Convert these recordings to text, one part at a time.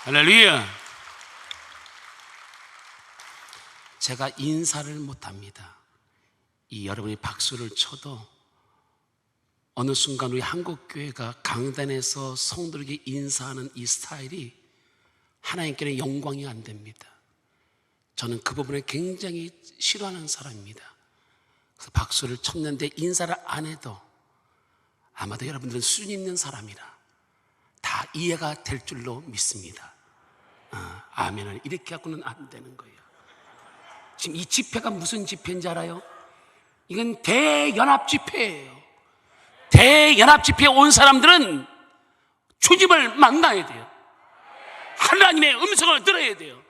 할렐루야. 제가 인사를 못합니다. 여러분이 박수를 쳐도 어느 순간 우리 한국교회가 강단에서 성도에게 인사하는 이 스타일이 하나님께는 영광이 안 됩니다. 저는 그 부분을 굉장히 싫어하는 사람입니다. 그래서 박수를 쳤는데 인사를 안 해도 아마도 여러분들은 수준 있는 사람이라 다 이해가 될 줄로 믿습니다. 아멘을 이렇게 갖고는 안 되는 거예요. 지금 이 집회가 무슨 집회인지 알아요? 이건 대연합 집회예요. 대연합 집회에 온 사람들은 주님을 만나야 돼요. 하나님의 음성을 들어야 돼요.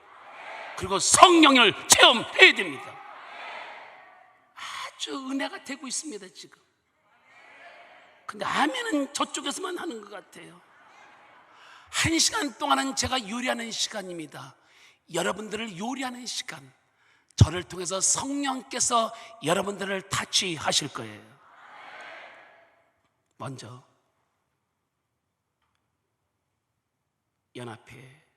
그리고 성령을 체험해야 됩니다. 아주 은혜가 되고 있습니다 지금. 근데 아멘은 저쪽에서만 하는 것 같아요. 1시간 동안은 제가 요리하는 시간입니다. 여러분들을 요리하는 시간, 저를 통해서 성령께서 여러분들을 타치하실 거예요. 먼저 연합회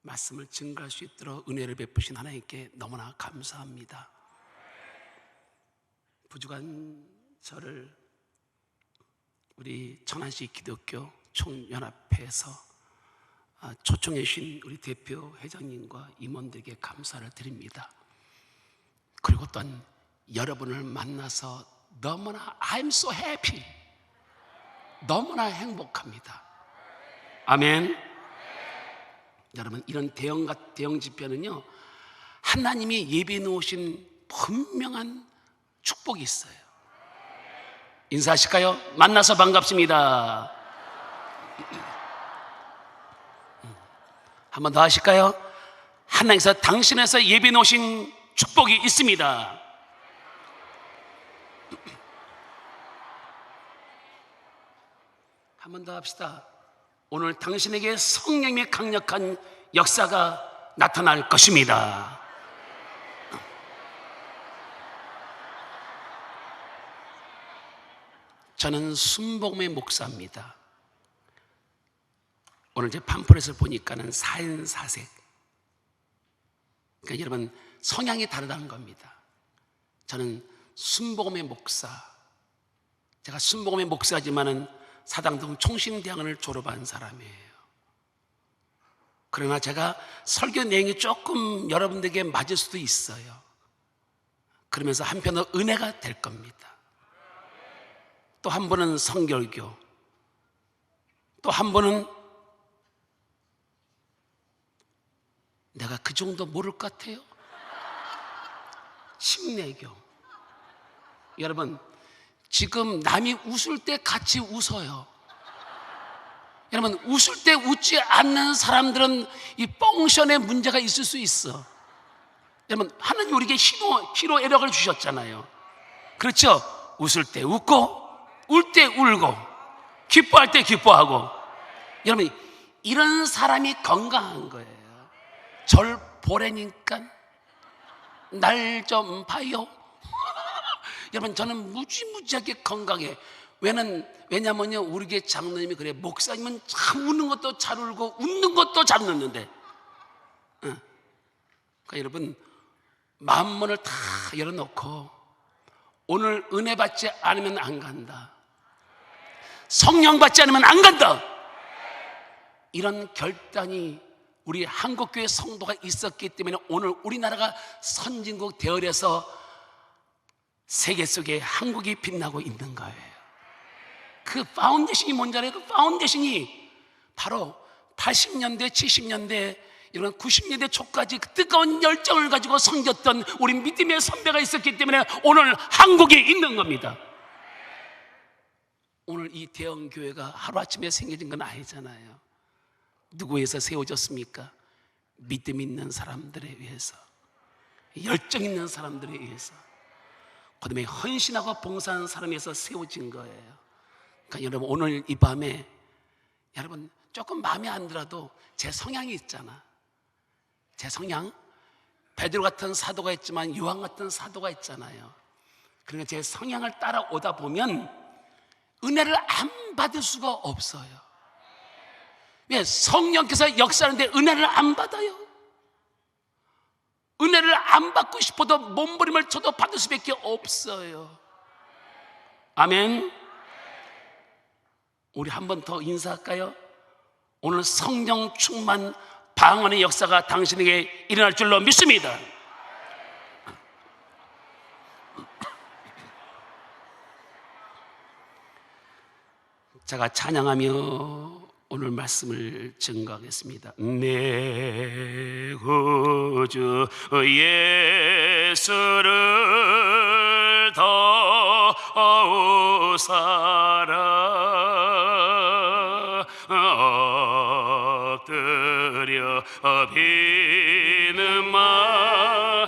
말씀을 증거할 수 있도록 은혜를 베푸신 하나님께 너무나 감사합니다. 부족한 저를 우리 천안시 기독교 총연합회에서 초청해 주신 우리 대표 회장님과 임원들에게 감사를 드립니다. 그리고 또한 여러분을 만나서 너무나 I'm so happy, 너무나 행복합니다. 아멘. 여러분, 이런 대형 집회는요, 하나님이 예비해 놓으신 분명한 축복이 있어요. 인사하실까요? 만나서 반갑습니다. 한 번 더 하실까요? 하나님께서 당신에서 예비해 놓으신 축복이 있습니다. 한 번 더 합시다. 오늘 당신에게 성령의 강력한 역사가 나타날 것입니다. 저는 순복음의 목사입니다. 오늘 제 팜플렛을 보니까는 4인 4색. 그러니까 여러분, 성향이 다르다는 겁니다. 저는 순복음의 목사. 제가 순복음의 목사지만은 사당동 총신대학원을 졸업한 사람이에요. 그러나 제가 설교 내용이 조금 여러분들에게 맞을 수도 있어요. 그러면서 한편으로 은혜가 될 겁니다. 또 한 분은 성결교, 또 한 분은 내가 그 정도 모를 것 같아요? 침례교. 여러분, 지금 남이 웃을 때 같이 웃어요. 여러분, 웃을 때 웃지 않는 사람들은 이 펑션에 문제가 있을 수 있어. 여러분, 하나님 우리에게 희노애락을 주셨잖아요. 그렇죠? 웃을 때 웃고, 울 때 울고, 기뻐할 때 기뻐하고. 여러분, 이런 사람이 건강한 거예요. 절 보라니까 날 좀 봐요. 여러분, 저는 무지무지하게 건강해. 왜냐면요, 우리 교회 장로님이 그래. 목사님은 참 우는 것도 잘 울고 웃는 것도 잘 웃는데. 그러니까 여러분, 마음문을 다 열어놓고 오늘 은혜 받지 않으면 안 간다, 성령 받지 않으면 안 간다, 이런 결단이 우리 한국교회 성도가 있었기 때문에 오늘 우리나라가 선진국 대열에서 세계 속에 한국이 빛나고 있는 거예요. 그 파운데이션이 뭔지 알아요? 그 파운데이션이 바로 80년대, 70년대, 이런 90년대 초까지 그 뜨거운 열정을 가지고 섬겼던 우리 믿음의 선배가 있었기 때문에 오늘 한국이 있는 겁니다. 오늘 이 대형 교회가 하루아침에 생겨진 건 아니잖아요. 누구에 의해서 세워졌습니까? 믿음 있는 사람들에 의해서, 열정 있는 사람들에 의해서, 그다음에 헌신하고 봉사하는 사람에 의해서 세워진 거예요. 그러니까 여러분, 오늘 이 밤에 여러분 조금 마음에 안 들어도 제 성향이 있잖아. 제 성향, 베드로 같은 사도가 있지만 요한 같은 사도가 있잖아요. 그러니까 제 성향을 따라오다 보면 은혜를 안 받을 수가 없어요. 왜? 성령께서 역사하는데 은혜를 안 받아요. 은혜를 안 받고 싶어도 몸부림을 쳐도 받을 수밖에 없어요. 아멘. 우리 한 번 더 인사할까요? 오늘 성령 충만 방언의 역사가 당신에게 일어날 줄로 믿습니다. 제가 찬양하며 오늘 말씀을 증거하겠습니다. 내 구주 예수를 더욱 사랑 엎드려 비는 마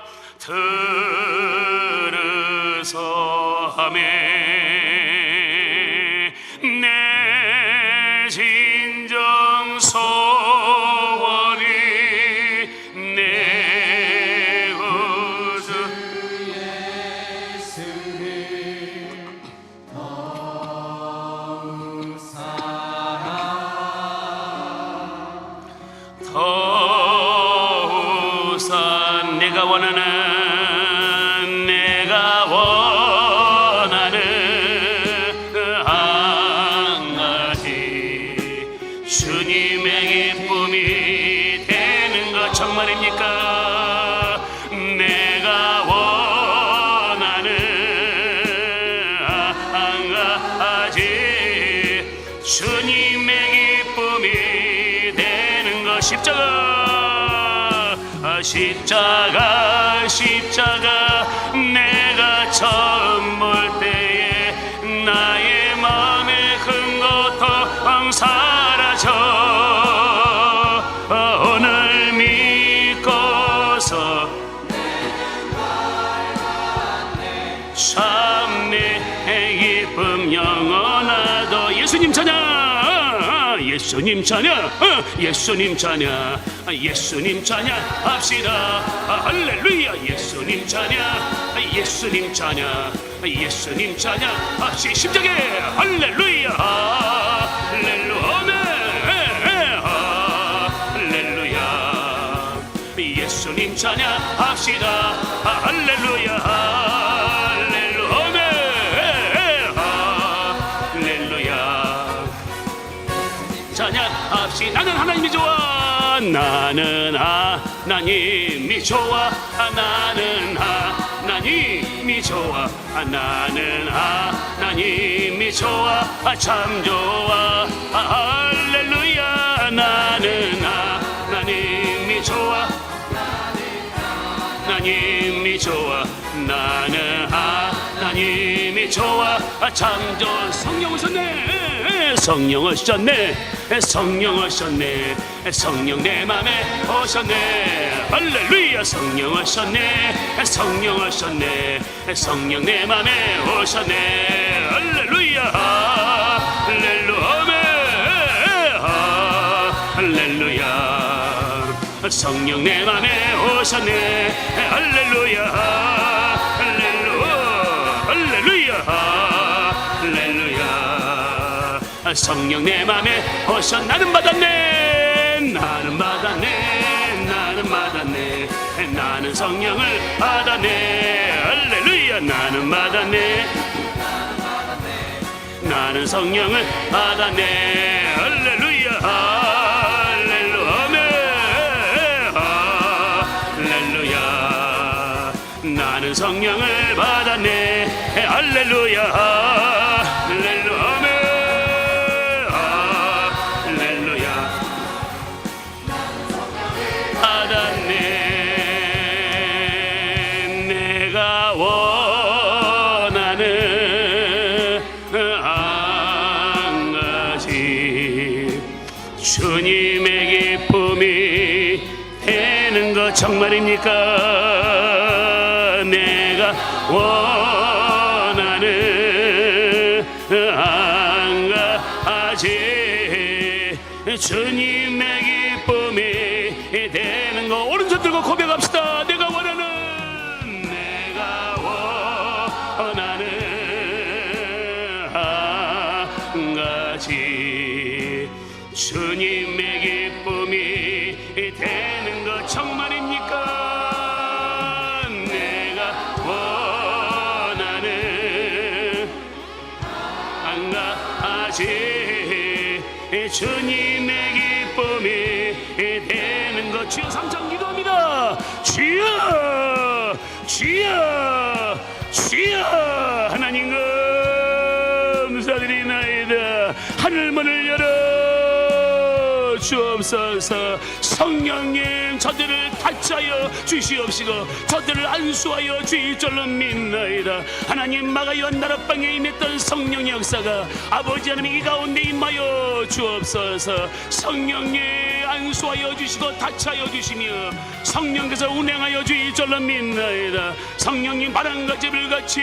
들으소하며 내 진정 소원이 내 구주 예수를 더욱 사랑 더욱 사랑 내가 원하는 주님의 기쁨이 되는 것 정말입니까? 내가 원하는 한 가지 주님의 기쁨이 되는 것 십자가 내가 처음 볼 때에 나의 마음의 큰 고통 사라져 오늘 믿고서 참 내 기쁨 영원하도 예수님 찬양 예수님 찬양 예수님 찬양 예수님 찬양 합시다 할렐루야 예수님 찬양 예수님 찬양 예수님 찬양 합시 십자게 할렐루야 할렐루야 예수님 찬양 합시다 할렐루야 할렐루야 찬양합시 나는 하나님이 좋아 나는 하나님이 좋아 나는 하나님이 좋아 나는 하나님이 좋아 참 좋아 할렐루야 나는 하나님이 좋아 하나님이 좋아 나는 하나님이 좋아 참 좋아 성령 오셨네 성령 오셨네 성령 오셨네 성령 내 맘에 오셨네 할렐루야 성령 오셨네 성령 오셨네 성령 내 맘에 오셨네 할렐루야 할렐루야 성령 내 맘에 오셨네 할렐루야 할렐루야 할렐루야 성령 내 맘에 오셨 나는 받았네 나는 받았네 나는 받았네 나는 성령을 받았네 할렐루야 나는 받았네 나는 성령을 받았네 할렐루야 할렐루야 나는 성령을 받았네 할렐루야 할렐루야 받았네 내가 원하는 한 가지 주님의 기쁨이 되는 것 정말입니까? 내가 원하는 한 가지 주님의 기쁨이 되는 거 오른손 들고 고백합시다. 내가 원하는 한 가지 주님의 되는 것 정말입니까? 내가 원하는 한가지 주님의 기쁨이 되는 것. 주여 삼창 기도합니다. 주여 주여 주여. 하나님 감사드리나이다. 하늘문을 열어 주옵소서. 성령님 저들을 타치하여 주시옵시고 저들을 안수하여 주의 줄로 믿나이다. 하나님 마가요 나라방에 임했던 성령의 역사가 아버지 하나님 이 가운데 임하여 주옵소서. 성령님 안수하여 주시고 타치하여 주시며 성령께서 운행하여 주의 줄로 믿나이다. 성령님 바람과 같이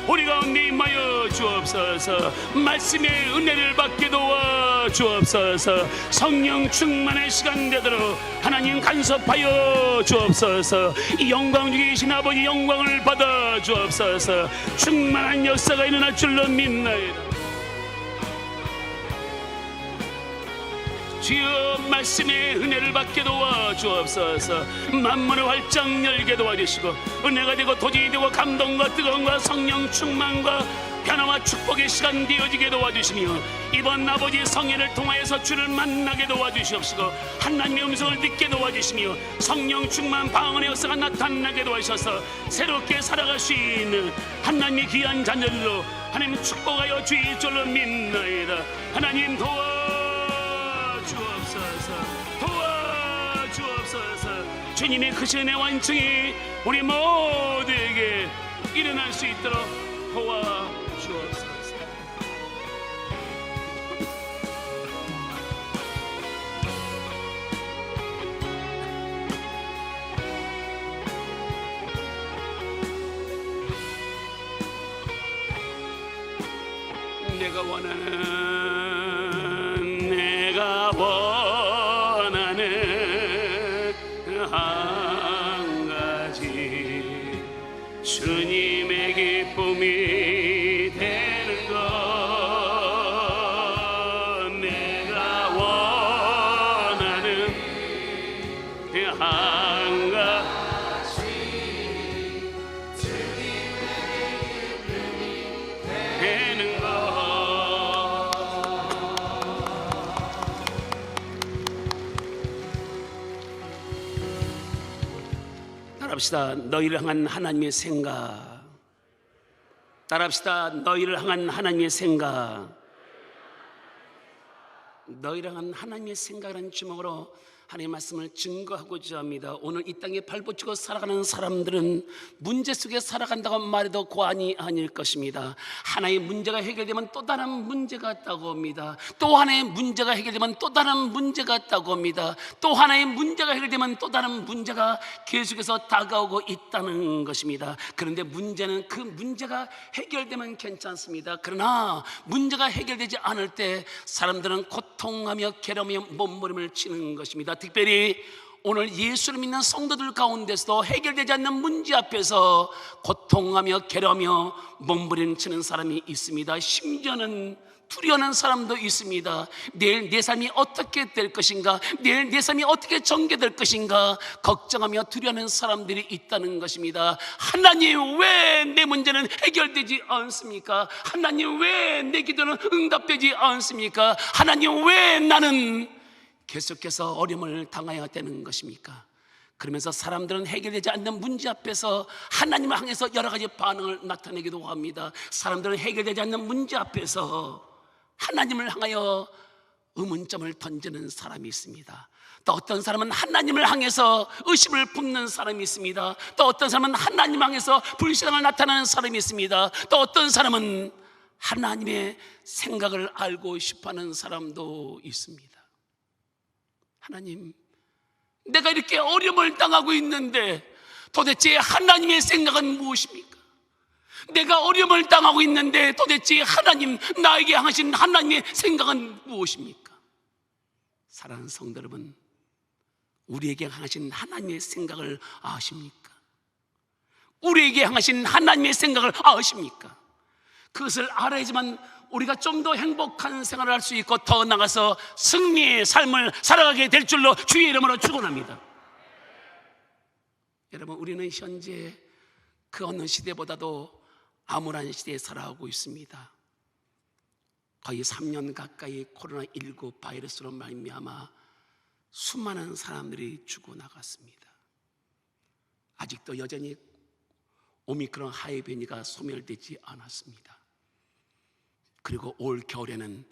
우리 가운데 임하여 주옵소서. 말씀의 은혜를 받게 도와 주옵소서. 성령 충만의 시간 되도록 하나님 간섭하여 주옵소서. 이 영광 중에 계신 아버지 영광을 받아 주옵소서. 충만한 역사가 일어날 줄로 믿나이다. 주여 말씀의 은혜를 받게 도와 주옵소서. 만문을 활짝 열게 도와주시고 은혜가 되고 도전이 되고 감동과 뜨거움과 성령 충만과 변화와 축복의 시간 되어지게 도와주시며 이번 아버지 성회를 통하여서 주를 만나게 도와주시옵시고 하나님의 음성을 듣게 도와주시며 성령 충만 방언의 역사가 나타나게 도와주셔서 새롭게 살아갈 수 있는 하나님의 귀한 자녀들로 하나님 축복하여 주의 줄로 믿나이다. 하나님 도와주옵소서. 주님의 크신 은혜 완성이 우리 모두에게 일어날 수 있도록 도와주옵소서. 내가 원하는 한 가지 주님의 기쁨이 되는 것. 내가 원하는 한 가지 주님의 기쁨이 되는 것. 따라합시다. 너희를 향한 하나님의 생각. 따라합시다. 너희를 향한 하나님의 생각. 너희를 향한 하나님의 생각이라는 제목으로 하나님의 말씀을 증거하고자 합니다. 오늘 이 땅에 발붙이고 살아가는 사람들은 문제 속에 살아간다고 말해도 과언이 아닐 것입니다. 하나의 문제가 해결되면 또 다른 문제가 있다고 합니다. 또 하나의 문제가 해결되면 또 다른 문제가 있다고 합니다. 또 하나의 문제가 해결되면 또 다른 문제가 계속해서 다가오고 있다는 것입니다. 그런데 문제는 그 문제가 해결되면 괜찮습니다. 그러나 문제가 해결되지 않을 때 사람들은 고통하며 괴로우며 몸부림을 치는 것입니다. 특별히 오늘 예수를 믿는 성도들 가운데서도 해결되지 않는 문제 앞에서 고통하며 괴로우며 몸부림 치는 사람이 있습니다. 심지어는 두려워하는 사람도 있습니다. 내일 내 삶이 어떻게 될 것인가, 내일 내 삶이 어떻게 전개될 것인가 걱정하며 두려워하는 사람들이 있다는 것입니다. 하나님, 왜 내 문제는 해결되지 않습니까? 하나님, 왜 내 기도는 응답되지 않습니까? 하나님, 왜 나는 계속해서 어려움을 당해야 되는 것입니까? 그러면서 사람들은 해결되지 않는 문제 앞에서 하나님을 향해서 여러 가지 반응을 나타내기도 합니다. 사람들은 해결되지 않는 문제 앞에서 하나님을 향하여 의문점을 던지는 사람이 있습니다. 또 어떤 사람은 하나님을 향해서 의심을 품는 사람이 있습니다. 또 어떤 사람은 하나님 향해서 불신앙을 나타내는 사람이 있습니다. 또 어떤 사람은 하나님의 생각을 알고 싶어하는 사람도 있습니다. 하나님, 내가 이렇게 어려움을 당하고 있는데 도대체 하나님의 생각은 무엇입니까? 내가 어려움을 당하고 있는데 도대체 하나님, 나에게 향하신 하나님의 생각은 무엇입니까? 사랑하는 성도 여러분, 우리에게 향하신 하나님의 생각을 아십니까? 우리에게 향하신 하나님의 생각을 아십니까? 그것을 알아야지만 우리가 좀 더 행복한 생활을 할 수 있고 더 나아가서 승리의 삶을 살아가게 될 줄로 주의 이름으로 축원합니다. 여러분, 우리는 현재 그 어느 시대보다도 암울한 시대에 살아가고 있습니다. 거의 3년 가까이 코로나19 바이러스로 말미암아 수많은 사람들이 죽어나갔습니다. 아직도 여전히 오미크론 하이 변이가 소멸되지 않았습니다. 그리고 올 겨울에는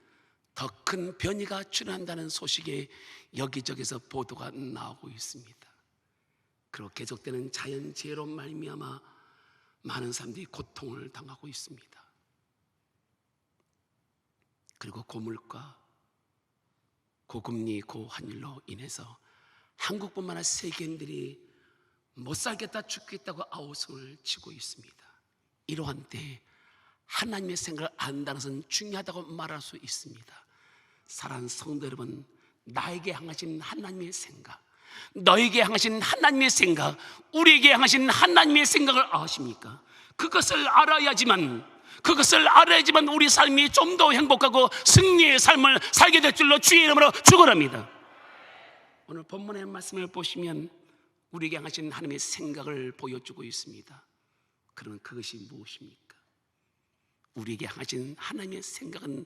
더 큰 변이가 출현한다는 소식에 여기저기서 보도가 나오고 있습니다. 그리고 계속되는 자연재해로 말미암아 많은 사람들이 고통을 당하고 있습니다. 그리고 고물가, 고금리, 고환율로 인해서 한국뿐만 아니라 세계인들이 못 살겠다 죽겠다고 아우성을 치고 있습니다. 이러한 때에 하나님의 생각을 안다는 것은 중요하다고 말할 수 있습니다. 사랑하는 성도 여러분, 나에게 향하신 하나님의 생각, 너에게 향하신 하나님의 생각, 우리에게 향하신 하나님의 생각을 아십니까? 그것을 알아야지만 우리 삶이 좀 더 행복하고 승리의 삶을 살게 될 줄로 주의 이름으로 축원합니다. 오늘 본문의 말씀을 보시면 우리에게 향하신 하나님의 생각을 보여주고 있습니다. 그러면 그것이 무엇입니까? 우리에게 향하신 하나님의 생각은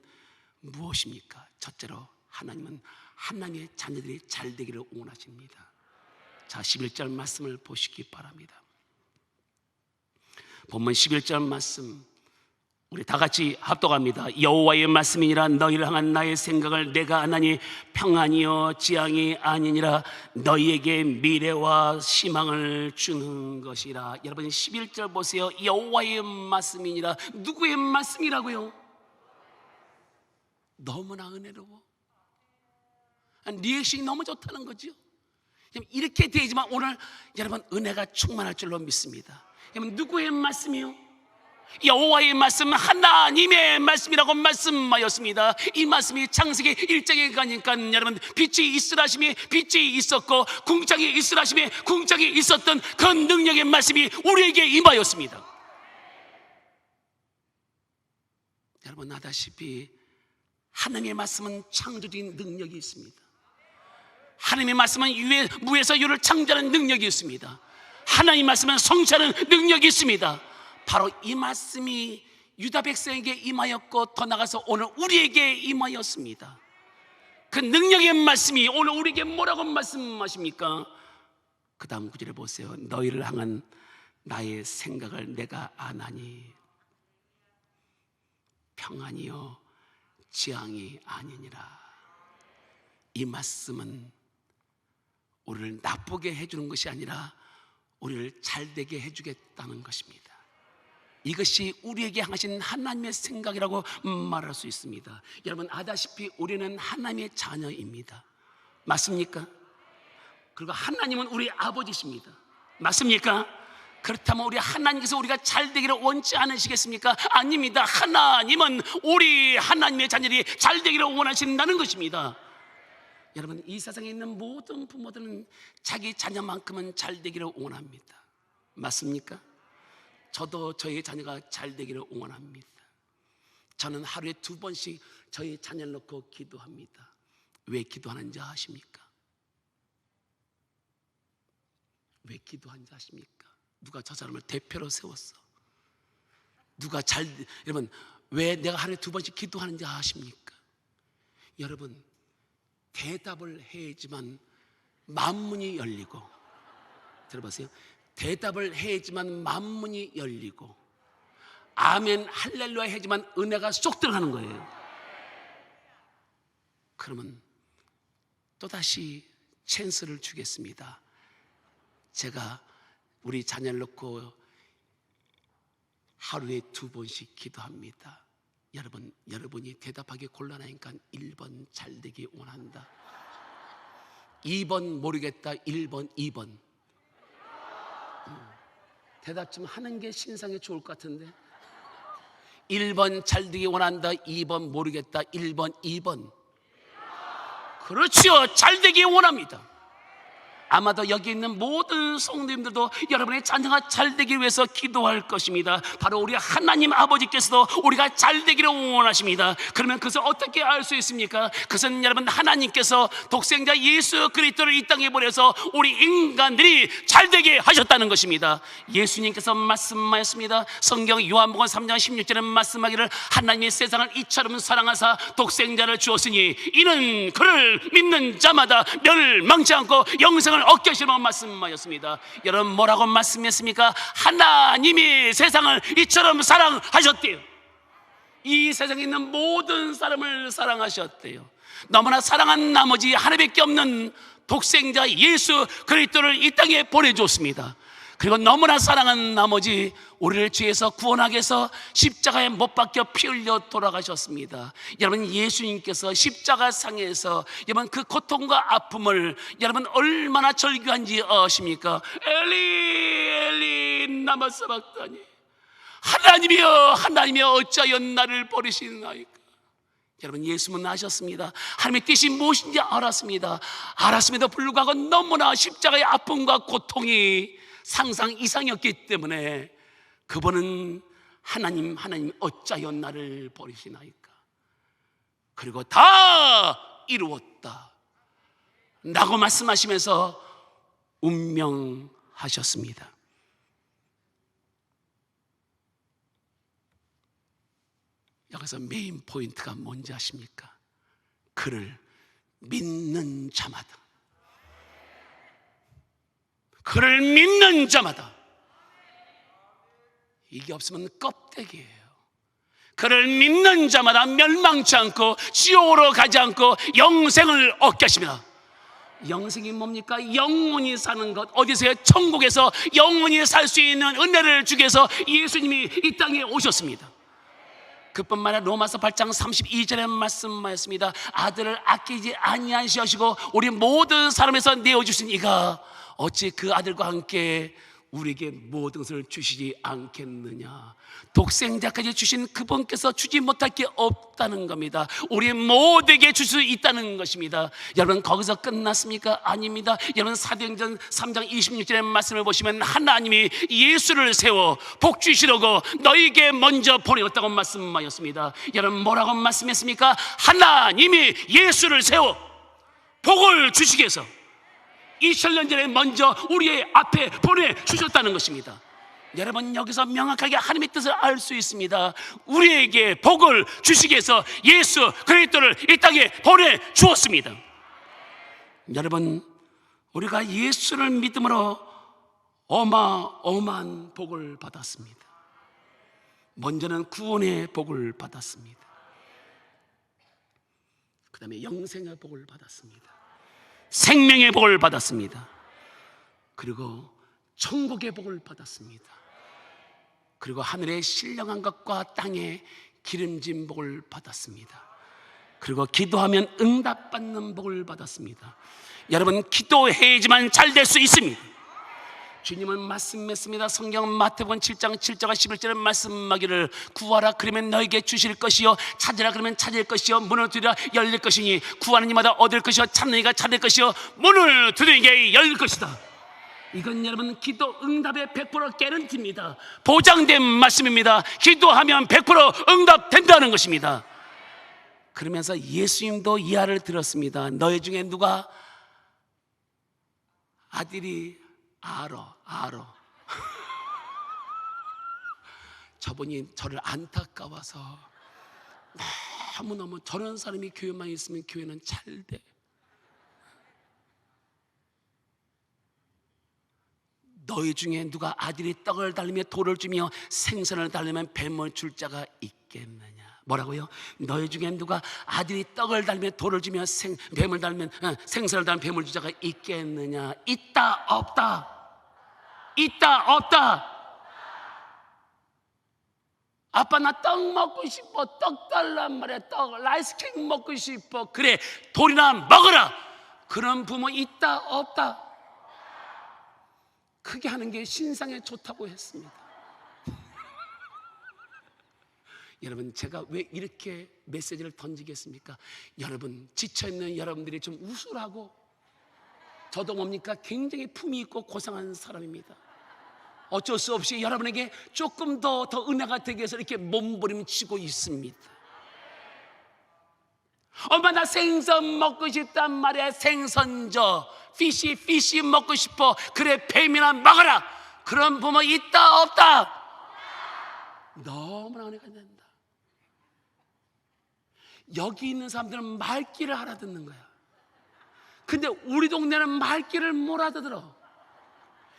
무엇입니까? 첫째로 하나님은 하나님의 자녀들이 잘 되기를 원하십니다. 자, 11절 말씀을 보시기 바랍니다. 본문 11절 말씀 우리 다 같이 합독합니다. 여호와의 말씀이니라 너희를 향한 나의 생각을 내가 아나니 평안이요 지향이 아니니라 너희에게 미래와 희망을 주는 것이라. 여러분 11절 보세요. 여호와의 말씀이니라. 누구의 말씀이라고요? 너무나 은혜로워. 리액션이 너무 좋다는 거죠. 이렇게 되지만 오늘 여러분 은혜가 충만할 줄로 믿습니다. 여러분 누구의 말씀이요? 여호와의 말씀, 하나님의 말씀이라고 말씀하였습니다. 이 말씀이 창세기 1장에 가니까 여러분 빛이 있으라 하심에 빛이 있었고 궁창이 있으라 하심에 궁창이 있었던 그 능력의 말씀이 우리에게 임하였습니다. 여러분 아다시피 하나님의 말씀은 창조적인 능력이 있습니다. 하나님의 말씀은 무에서 유를 창조하는 능력이 있습니다. 하나님의 말씀은 성취하는 능력이 있습니다. 바로 이 말씀이 유다 백성에게 임하였고 더 나아가서 오늘 우리에게 임하였습니다. 그 능력의 말씀이 오늘 우리에게 뭐라고 말씀하십니까? 그 다음 구절에 보세요. 너희를 향한 나의 생각을 내가 아나니 평안이요 지향이 아니니라. 이 말씀은 우리를 나쁘게 해주는 것이 아니라 우리를 잘되게 해주겠다는 것입니다. 이것이 우리에게 향하신 하나님의 생각이라고 말할 수 있습니다. 여러분 아다시피 우리는 하나님의 자녀입니다. 맞습니까? 그리고 하나님은 우리 아버지십니다. 맞습니까? 그렇다면 우리 하나님께서 우리가 잘 되기를 원치 않으시겠습니까? 아닙니다. 하나님은 우리 하나님의 자녀들이 잘 되기를 원하신다는 것입니다. 여러분 이 세상에 있는 모든 부모들은 자기 자녀만큼은 잘 되기를 원합니다. 맞습니까? 저도 저희 자녀가 잘 되기를 응원합니다. 저는 하루에 2번씩 저희 자녀를 놓고 기도합니다. 왜 기도하는지 아십니까? 왜 기도하는지 아십니까? 누가 저 사람을 대표로 세웠어? 여러분 왜 내가 하루에 2번씩 기도하는지 아십니까? 여러분 대답을 해야지만 만문이 열리고, 들어보세요. 대답을 해야지만 만문이 열리고 아멘 할렐루야 해야지만 은혜가 쏙 들어가는 거예요. 그러면 또다시 찬스를 주겠습니다. 제가 우리 자녀를 놓고 하루에 2번씩 기도합니다. 여러분이 대답하기 곤란하니까 1번 잘되기 원한다, 2번 모르겠다, 1번 2번 대답 좀 하는 게 신상에 좋을 것 같은데 1번 잘되기 원한다, 2번 모르겠다, 1번 2번 그렇지요. 잘되기 원합니다. 아마도 여기 있는 모든 성도님들도 여러분의 자녀가 잘 되기 위해서 기도할 것입니다. 바로 우리 하나님 아버지께서도 우리가 잘 되기를 원하십니다. 그러면 그것을 어떻게 알 수 있습니까? 그것은 여러분, 하나님께서 독생자 예수 그리스도를 이 땅에 보내서 우리 인간들이 잘 되게 하셨다는 것입니다. 예수님께서 말씀하였습니다. 성경 요한복음 3장 16절에 말씀하기를 하나님이 세상을 이처럼 사랑하사 독생자를 주었으니 이는 그를 믿는 자마다 멸망치 않고 영생을 얻게 하시라고 말씀하였습니다. 여러분, 뭐라고 말씀했습니까? 하나님이 세상을 이처럼 사랑하셨대요. 이 세상에 있는 모든 사람을 사랑하셨대요. 너무나 사랑한 나머지 하나밖에 없는 독생자 예수 그리스도를 이 땅에 보내줬습니다. 그리고 너무나 사랑한 나머지 우리를 죄에서 구원하기 위해서 십자가에 못 박혀 피 흘려 돌아가셨습니다. 여러분, 예수님께서 십자가 상에서 여러분 그 고통과 아픔을 여러분 얼마나 절규한지 아십니까? 엘리 엘리 라마 사박다니, 하나님이여 하나님이여 어찌하여 나를 버리시나이까. 여러분, 예수님은 아셨습니다. 하나님의 뜻이 무엇인지 알았습니다. 알았음에도 불구하고 너무나 십자가의 아픔과 고통이 상상 이상이었기 때문에 그분은 하나님 어찌하여 나를 버리시나이까. 그리고 다 이루었다 라고 말씀하시면서 운명하셨습니다. 여기서 메인 포인트가 뭔지 아십니까? 그를 믿는 자마다, 그를 믿는 자마다, 이게 없으면 껍데기예요. 그를 믿는 자마다 멸망치 않고 지옥으로 가지 않고 영생을 얻게 하십니다. 영생이 뭡니까? 영원히 사는 것. 어디서요? 천국에서 영원히 살 수 있는 은혜를 주기 위해서 예수님이 이 땅에 오셨습니다. 그뿐만 아니라 로마서 8장 32절에 말씀하였습니다. 아들을 아끼지 아니하시고 우리 모든 사람에서 내어주신 이가 어찌 그 아들과 함께 우리에게 모든 것을 주시지 않겠느냐. 독생자까지 주신 그분께서 주지 못할 게 없다는 겁니다. 우리 모두에게 줄 수 있다는 것입니다. 여러분, 거기서 끝났습니까? 아닙니다. 여러분, 사도행전 3장 26절의 말씀을 보시면 하나님이 예수를 세워 복 주시려고 너희에게 먼저 보내었다고 말씀하였습니다. 여러분, 뭐라고 말씀했습니까? 하나님이 예수를 세워 복을 주시기 위해서 2000년 전에 먼저 우리의 앞에 보내주셨다는 것입니다. 여러분, 여기서 명확하게 하나님의 뜻을 알 수 있습니다. 우리에게 복을 주시기 위해서 예수 그리스도를 이 땅에 보내주었습니다. 여러분, 우리가 예수를 믿음으로 어마어마한 복을 받았습니다. 먼저는 구원의 복을 받았습니다. 그 다음에 영생의 복을 받았습니다. 생명의 복을 받았습니다. 그리고 천국의 복을 받았습니다. 그리고 하늘의 신령한 것과 땅의 기름진 복을 받았습니다. 그리고 기도하면 응답받는 복을 받았습니다. 여러분, 기도해야지만 잘 될 수 있습니다. 주님은 말씀했습니다. 성경 마태복음 7장 7절과 11절에 말씀하기를 구하라 그러면 너에게 주실 것이요 찾으라 그러면 찾을 것이요 문을 두드리라 열릴 것이니 구하는 이마다 얻을 것이요 찾는 이가 찾을 것이요 문을 두드리는 이에게 열릴 것이다. 이건 여러분 기도 응답의 100% 개런티입니다. 보장된 말씀입니다. 기도하면 100% 응답된다는 것입니다. 그러면서 예수님도 이 말을 들었습니다. 너희 중에 누가 아들이 알아 저분이 저를 안타까워서 너무너무 저런 사람이 교회만 있으면 교회는 잘 돼. 너희 중에 누가 아들이 떡을 달리며 돌을 주며 생선을 달리면 뱀을 줄 자가 있겠느냐. 뭐라고요? 너희 중에 누가 아들이 떡을 달리며 돌을 주며 뱀을 달면 생선을 달리면 뱀을 줄 자가 있겠느냐. 있다 없다? 있다 없다? 아빠 나 떡 먹고 싶어. 떡 달란 말이야. 떡 라이스케이크 먹고 싶어. 그래 돌이나 먹어라. 그런 부모 있다 없다? 크게 하는 게 신상에 좋다고 했습니다. 여러분, 제가 왜 이렇게 메시지를 던지겠습니까? 여러분, 지쳐있는 여러분들이 좀 웃으라고, 저도 뭡니까? 굉장히 품이 있고 고상한 사람입니다. 어쩔 수 없이 여러분에게 조금 더 은혜가 되기 위해서 이렇게 몸부림치고 있습니다. 엄마 나 생선 먹고 싶단 말이야. 생선저 피시 먹고 싶어. 그래 뱀이나 먹어라. 그런 부모 있다 없다? 너무나 은혜가 된다. 여기 있는 사람들은 말귀를 알아듣는 거야. 근데 우리 동네는 말귀를 못 알아들어.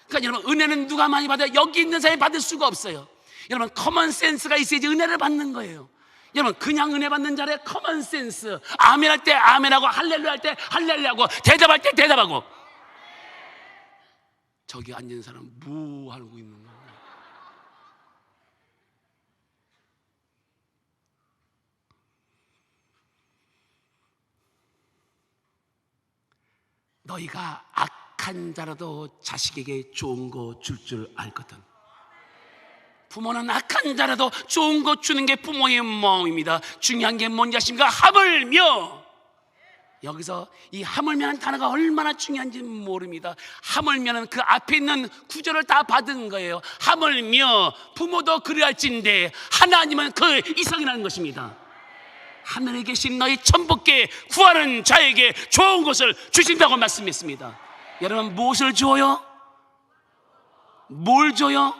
그러니까 여러분, 은혜는 누가 많이 받아요? 여기 있는 사람이 받을 수가 없어요. 여러분, 커먼 센스가 있어야지 은혜를 받는 거예요. 여러분, 그냥 은혜 받는 자리에 커먼 센스, 아멘 할 때 아멘하고 할렐루야 할 때 할렐루야하고 대답할 때 대답하고. 저기 앉은 사람 뭐 하고 있는 거야? 너희가 악한 자라도 자식에게 좋은 거 줄 줄 알거든. 부모는 악한 자라도 좋은 거 주는 게 부모의 마음입니다. 중요한 게 뭔지 아십니까? 하물며. 여기서 이 하물며는 단어가 얼마나 중요한지 모릅니다. 하물며는 그 앞에 있는 구절을 다 받은 거예요. 하물며 부모도 그리할진대 하나님은 그 이상이라는 것입니다. 하늘에 계신 너희 천복께 구하는 자에게 좋은 것을 주신다고 말씀했습니다. 여러분, 무엇을 줘요? 뭘 줘요?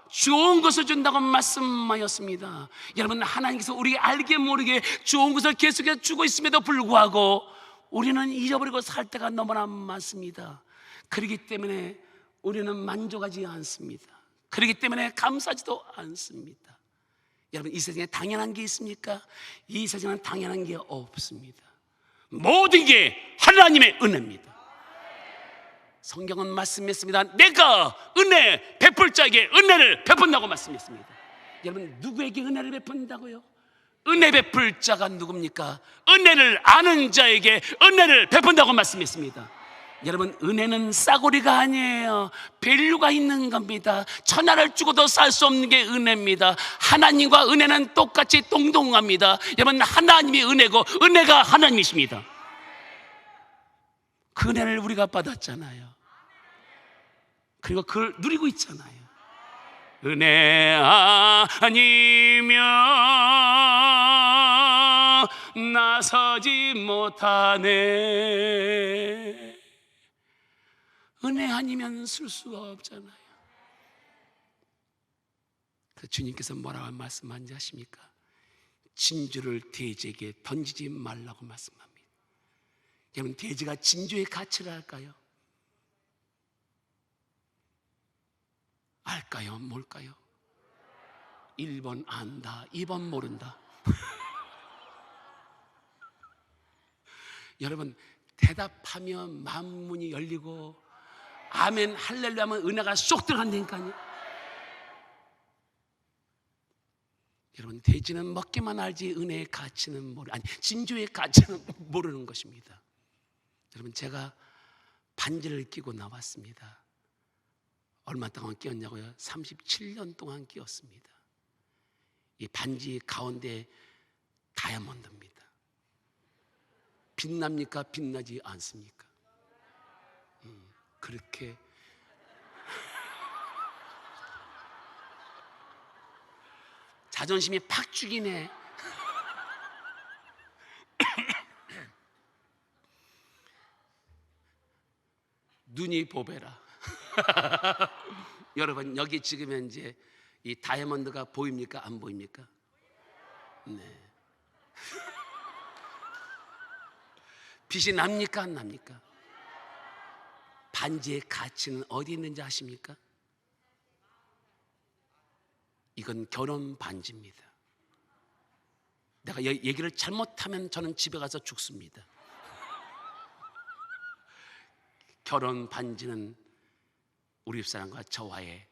좋은 것을 준다고 말씀하였습니다. 여러분, 하나님께서 우리 알게 모르게 좋은 것을 계속해서 주고 있음에도 불구하고 우리는 잊어버리고 살 때가 너무나 많습니다. 그렇기 때문에 우리는 만족하지 않습니다. 그렇기 때문에 감사하지도 않습니다. 여러분, 이 세상에 당연한 게 있습니까? 이 세상에는 당연한 게 없습니다. 모든 게 하나님의 은혜입니다. 성경은 말씀했습니다. 내가 은혜 베풀 자에게 은혜를 베푼다고 말씀했습니다. 여러분, 누구에게 은혜를 베푼다고요? 은혜 베풀 자가 누굽니까? 은혜를 아는 자에게 은혜를 베푼다고 말씀했습니다. 여러분, 은혜는 싸구리가 아니에요. 밸류가 있는 겁니다. 천하를 주고도 살 수 없는 게 은혜입니다. 하나님과 은혜는 똑같이 동등합니다. 여러분, 하나님이 은혜고 은혜가 하나님이십니다. 그 은혜를 우리가 받았잖아요. 그리고 그걸 누리고 있잖아요. 은혜 아니면 나서지 못하네. 은혜 아니면 쓸 수가 없잖아요. 그래서 주님께서 뭐라고 말씀하는지 아십니까? 진주를 돼지에게 던지지 말라고 말씀합니다. 여러분, 돼지가 진주의 가치를 알까요? 알까요? 뭘까요? 1번 안다, 2번 모른다. 여러분, 대답하면 만문이 열리고 아멘 할렐루야 하면 은혜가 쏙 들어간다니까요. 여러분, 돼지는 먹기만 알지 은혜의 가치는 진주의 가치는 모르는 것입니다. 여러분, 제가 반지를 끼고 나왔습니다. 얼마 동안 끼었냐고요? 37년 동안 끼었습니다. 이 반지 가운데 다이아몬드입니다. 빛납니까? 빛나지 않습니까? 그렇게 자존심이 팍 죽이네. 눈이 보배라. 여러분, 여기 지금 현재 이 다이아몬드가 보입니까? 안 보입니까? 네. 빛이 납니까? 안 납니까? 반지의 가치는 어디 있는지 아십니까? 이건 결혼 반지입니다. 내가 얘기를 잘못하면 저는 집에 가서 죽습니다. 결혼 반지는 우리 집사람과 저와의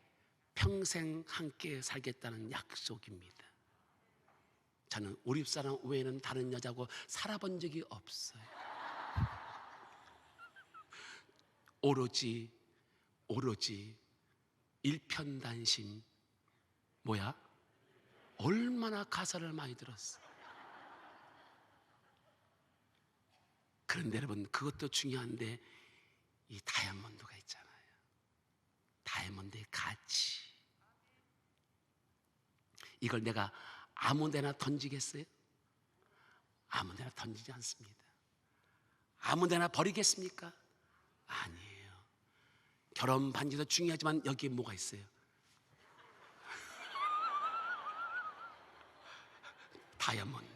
평생 함께 살겠다는 약속입니다. 저는 우리 집사람 외에는 다른 여자하고 살아본 적이 없어요. 오로지 일편단심. 뭐야? 얼마나 가사를 많이 들었어. 그런데 여러분, 그것도 중요한데 이 다이아몬드가 있잖아요. 다이아몬드의 가치. 이걸 내가 아무 데나 던지겠어요? 아무 데나 던지지 않습니다. 아무 데나 버리겠습니까? 아니에요. 결혼 반지도 중요하지만 여기에 뭐가 있어요? 다이아몬드.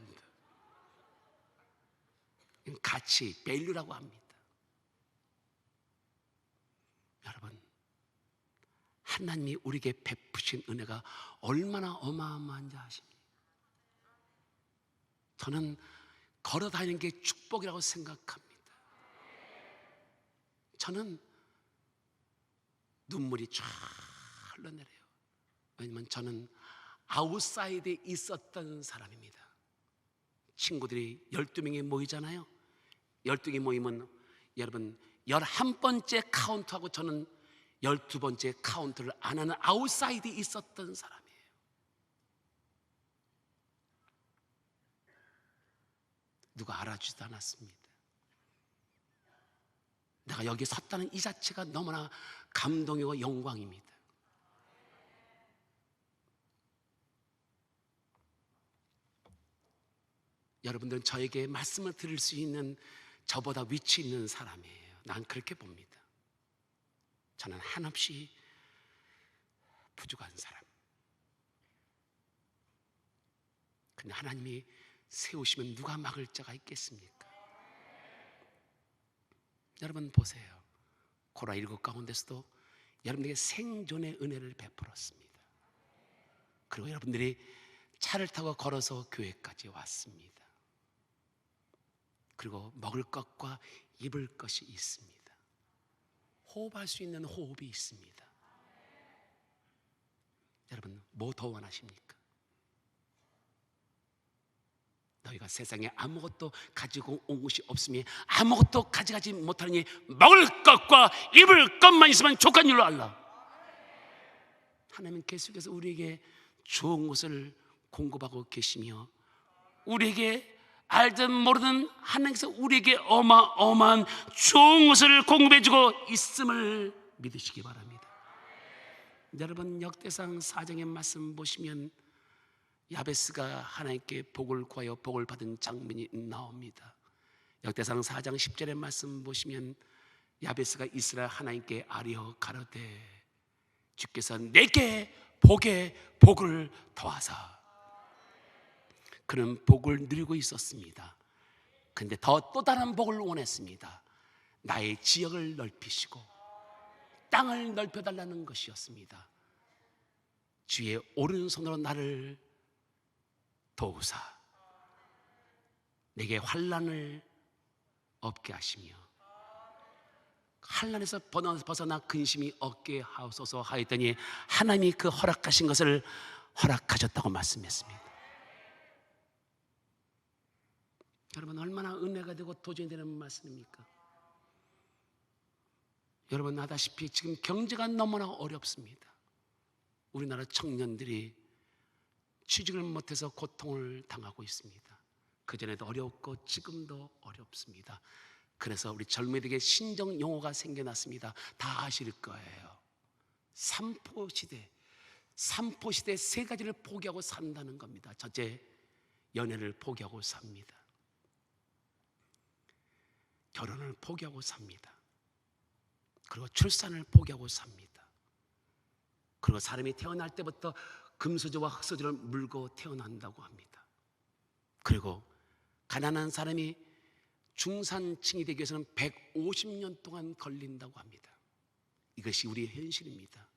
가치, 밸류라고 합니다. 여러분, 하나님이 우리에게 베푸신 은혜가 얼마나 어마어마한지 아십니까? 저는 걸어다니는 게 축복이라고 생각합니다. 저는 눈물이 쫙 흘러내려요. 왜냐면 저는 아웃사이드에 있었던 사람입니다. 친구들이 12명이 모이잖아요. 12명이 모이면 여러분 11번째 카운트하고 저는 12번째 카운트를 안 하는 아웃사이드에 있었던 사람이에요. 누가 알아주지도 않았습니다. 내가 여기 섰다는 이 자체가 너무나 감동이고 영광입니다. 여러분들은 저에게 말씀을 드릴 수 있는 저보다 위치 있는 사람이에요. 난 그렇게 봅니다. 저는 한없이 부족한 사람. 근데 하나님이 세우시면 누가 막을 자가 있겠습니까? 여러분 보세요. 코로나19 가운데서도 여러분에게 생존의 은혜를 베풀었습니다. 그리고 여러분들이 차를 타고 걸어서 교회까지 왔습니다. 그리고 먹을 것과 입을 것이 있습니다. 호흡할 수 있는 호흡이 있습니다. 여러분 뭐 더 원하십니까? 너희가 세상에 아무것도 가지고 온 것이 없으니 아무것도 가져가지 못하니 먹을 것과 입을 것만 있으면 족한 줄로 알라. 하나님은 계속해서 우리에게 좋은 것을 공급하고 계시며 우리에게 알든 모르든 하나님께서 우리에게 어마어마한 좋은 것을 공급해주고 있음을 믿으시기 바랍니다. 여러분 역대상 4장의 말씀 보시면 야베스가 하나님께 복을 구하여 복을 받은 장면이 나옵니다. 역대상 4장 10절의 말씀 보시면 야베스가 이스라엘 하나님께 아뢰어 가로되 주께서 내게 복에 복을 더하사. 그는 복을 누리고 있었습니다. 그런데 또 다른 복을 원했습니다. 나의 지역을 넓히시고 땅을 넓혀달라는 것이었습니다. 주의 오른손으로 나를 도우사 내게 환난을 없게 하시며 환난에서 벗어나 근심이 없게 하옵소서 하였더니 하나님이 그 허락하신 것을 허락하셨다고 말씀했습니다. 여러분 얼마나 은혜가 되고 도전이 되는 말씀입니까? 여러분 아다시피 지금 경제가 너무나 어렵습니다. 우리나라 청년들이 취직을 못해서 고통을 당하고 있습니다. 그전에도 어려웠고 지금도 어렵습니다. 그래서 우리 젊은이들에게 신정 용어가 생겨났습니다. 다 아실 거예요. 삼포시대 세 가지를 포기하고 산다는 겁니다. 첫째, 연애를 포기하고 삽니다. 결혼을 포기하고 삽니다. 그리고 출산을 포기하고 삽니다. 그리고 사람이 태어날 때부터 금수저와 흙수저를 물고 태어난다고 합니다. 그리고 가난한 사람이 중산층이 되기 위해서는 150년 동안 걸린다고 합니다. 이것이 우리의 현실입니다.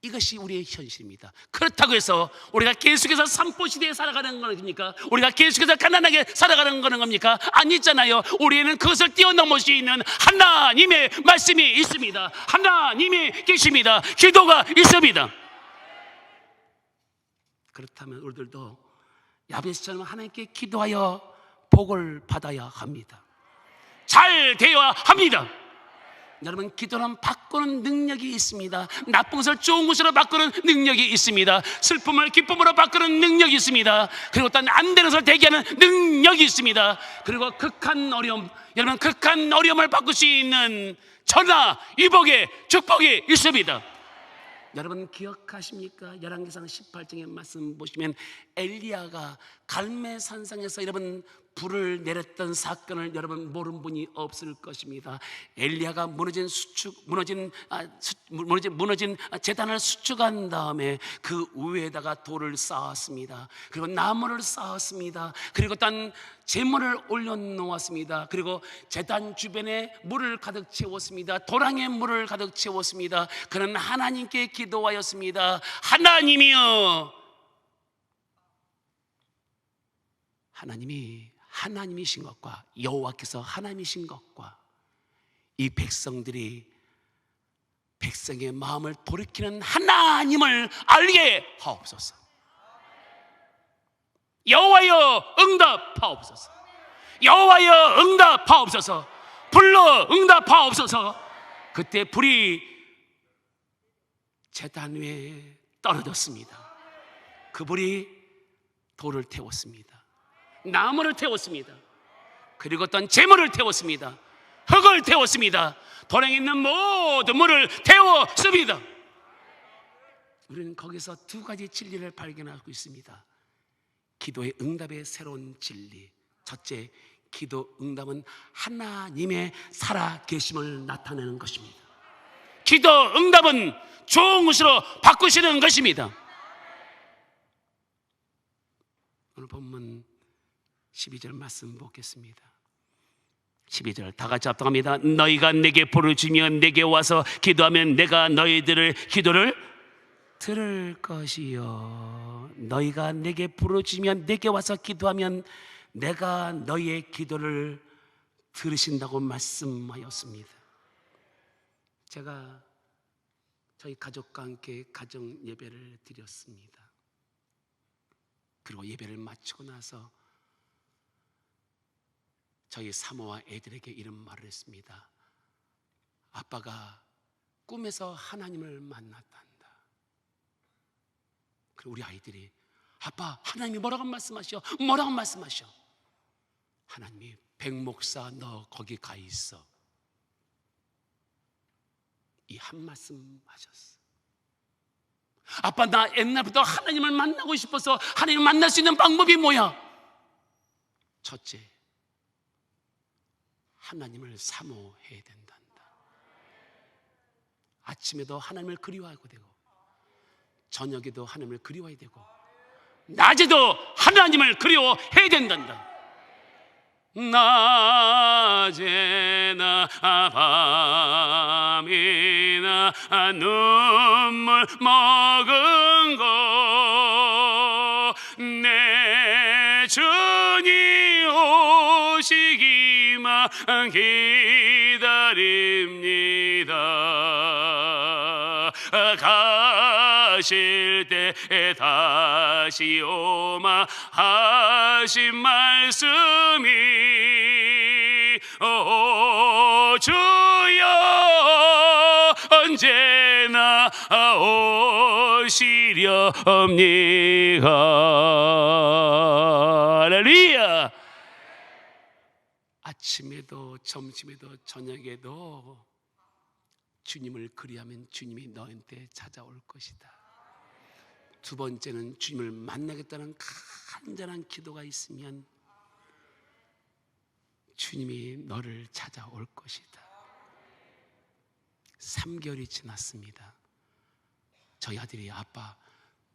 이것이 우리의 현실입니다. 그렇다고 해서 우리가 계속해서 삼포시대에 살아가는 겁니까? 우리가 계속해서 가난하게 살아가는 거는 겁니까? 아니잖아요. 우리는 그것을 뛰어넘을 수 있는 하나님의 말씀이 있습니다. 하나님이 계십니다. 기도가 있습니다. 그렇다면 우리들도 야베스처럼 하나님께 기도하여 복을 받아야 합니다. 잘 되어야 합니다. 여러분, 기도는 바꾸는 능력이 있습니다. 나쁜 것을 좋은 것으로 바꾸는 능력이 있습니다. 슬픔을 기쁨으로 바꾸는 능력이 있습니다. 그리고 또 안 되는 것을 대기하는 능력이 있습니다. 그리고 극한 어려움, 여러분, 극한 어려움을 바꿀 수 있는 전화 위복의 축복이 있습니다. 여러분 기억하십니까? 열왕기상 18장의 말씀 보시면 엘리야가 갈멜산상에서 여러분 불을 내렸던 사건을 여러분 모르는 분이 없을 것입니다. 엘리야가 무너진 제단을 수축한 다음에 그 위에다가 돌을 쌓았습니다. 그리고 나무를 쌓았습니다. 그리고 딴 제물을 올려놓았습니다. 그리고 제단 주변에 물을 가득 채웠습니다. 도랑에 물을 가득 채웠습니다. 그는 하나님께 기도하였습니다. 하나님이여, 하나님이신 것과 여호와께서 하나님이신 것과 이 백성들이 백성의 마음을 돌이키는 하나님을 알게 하옵소서. 여호와여 응답하옵소서. 여호와여 응답하옵소서. 불러 응답하옵소서. 그때 불이 제단 위에 떨어졌습니다. 그 불이 돌을 태웠습니다. 나무를 태웠습니다. 그리고 어떤 재물을 태웠습니다. 흙을 태웠습니다. 도량에 있는 모든 물을 태웠습니다. 우리는 거기서 두 가지 진리를 발견하고 있습니다. 기도의 응답의 새로운 진리. 첫째, 기도 응답은 하나님의 살아계심을 나타내는 것입니다. 기도 응답은 좋은 것으로 바꾸시는 것입니다. 오늘 본문 12절 말씀 보겠습니다. 12절 다 같이 합독합니다. 너희가 내게 부르짖으면 내게 와서 기도하면 내가 너희들의 기도를 들을 것이요. 너희가 내게 부르짖으면 내게 와서 기도하면 내가 너희의 기도를 들으신다고 말씀하였습니다. 제가 저희 가족과 함께 가정 예배를 드렸습니다. 그리고 예배를 마치고 나서 저희 사모와 애들에게 이런 말을 했습니다. 아빠가 꿈에서 하나님을 만났단다. 그리고 우리 아이들이 아빠 하나님이 뭐라고 말씀하셔? 뭐라고 말씀하셔? 하나님이 백목사 너 거기 가 있어. 이 한 말씀 하셨어. 아빠 나 옛날부터 하나님을 만나고 싶어서 하나님을 만날 수 있는 방법이 뭐야? 첫째, 하나님을 사모해야 된단다. 아침에도 하나님을 그리워하고 되고 저녁에도 하나님을 그리워해야 되고 낮에도 하나님을 그리워해야 된단다. 낮에나 밤이나 눈물 먹은 거 내 주님 오시기만 기다립니다. 가실 때 다시 오마 하신 말씀이 오 주여 언제나 오시렵니까. 할렐루야. 아침에도 점심에도 저녁에도 주님을 그리하면 주님이 너한테 찾아올 것이다. 두 번째는 주님을 만나겠다는 간절한 기도가 있으면 주님이 너를 찾아올 것이다. 3개월이 지났습니다. 저희 아들이 아빠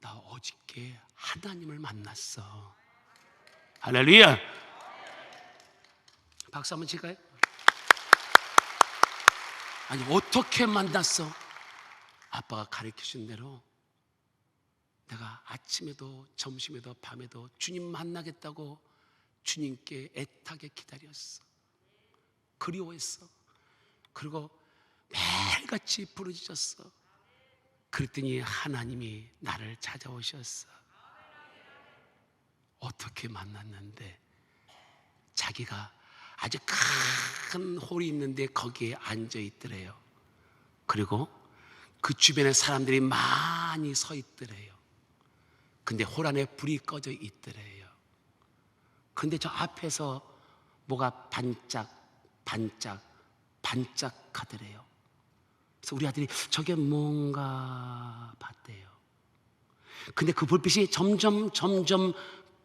나 어저께 하나님을 만났어. 할렐루야. 박수 한번 칠까요? 아니 어떻게 만났어? 아빠가 가르쳐준 대로 내가 아침에도 점심에도 밤에도 주님 만나겠다고 주님께 애타게 기다렸어. 그리워했어. 그리고 매일같이 부르짖었어. 그랬더니 하나님이 나를 찾아오셨어. 어떻게 만났는데 자기가 아주 큰 홀이 있는데 거기에 앉아 있더래요. 그리고 그 주변에 사람들이 많이 서 있더래요. 근데 홀 안에 불이 꺼져 있더래요. 근데 저 앞에서 뭐가 반짝 하더래요. 그래서 우리 아들이 저게 뭔가 봤대요. 근데 그 불빛이 점점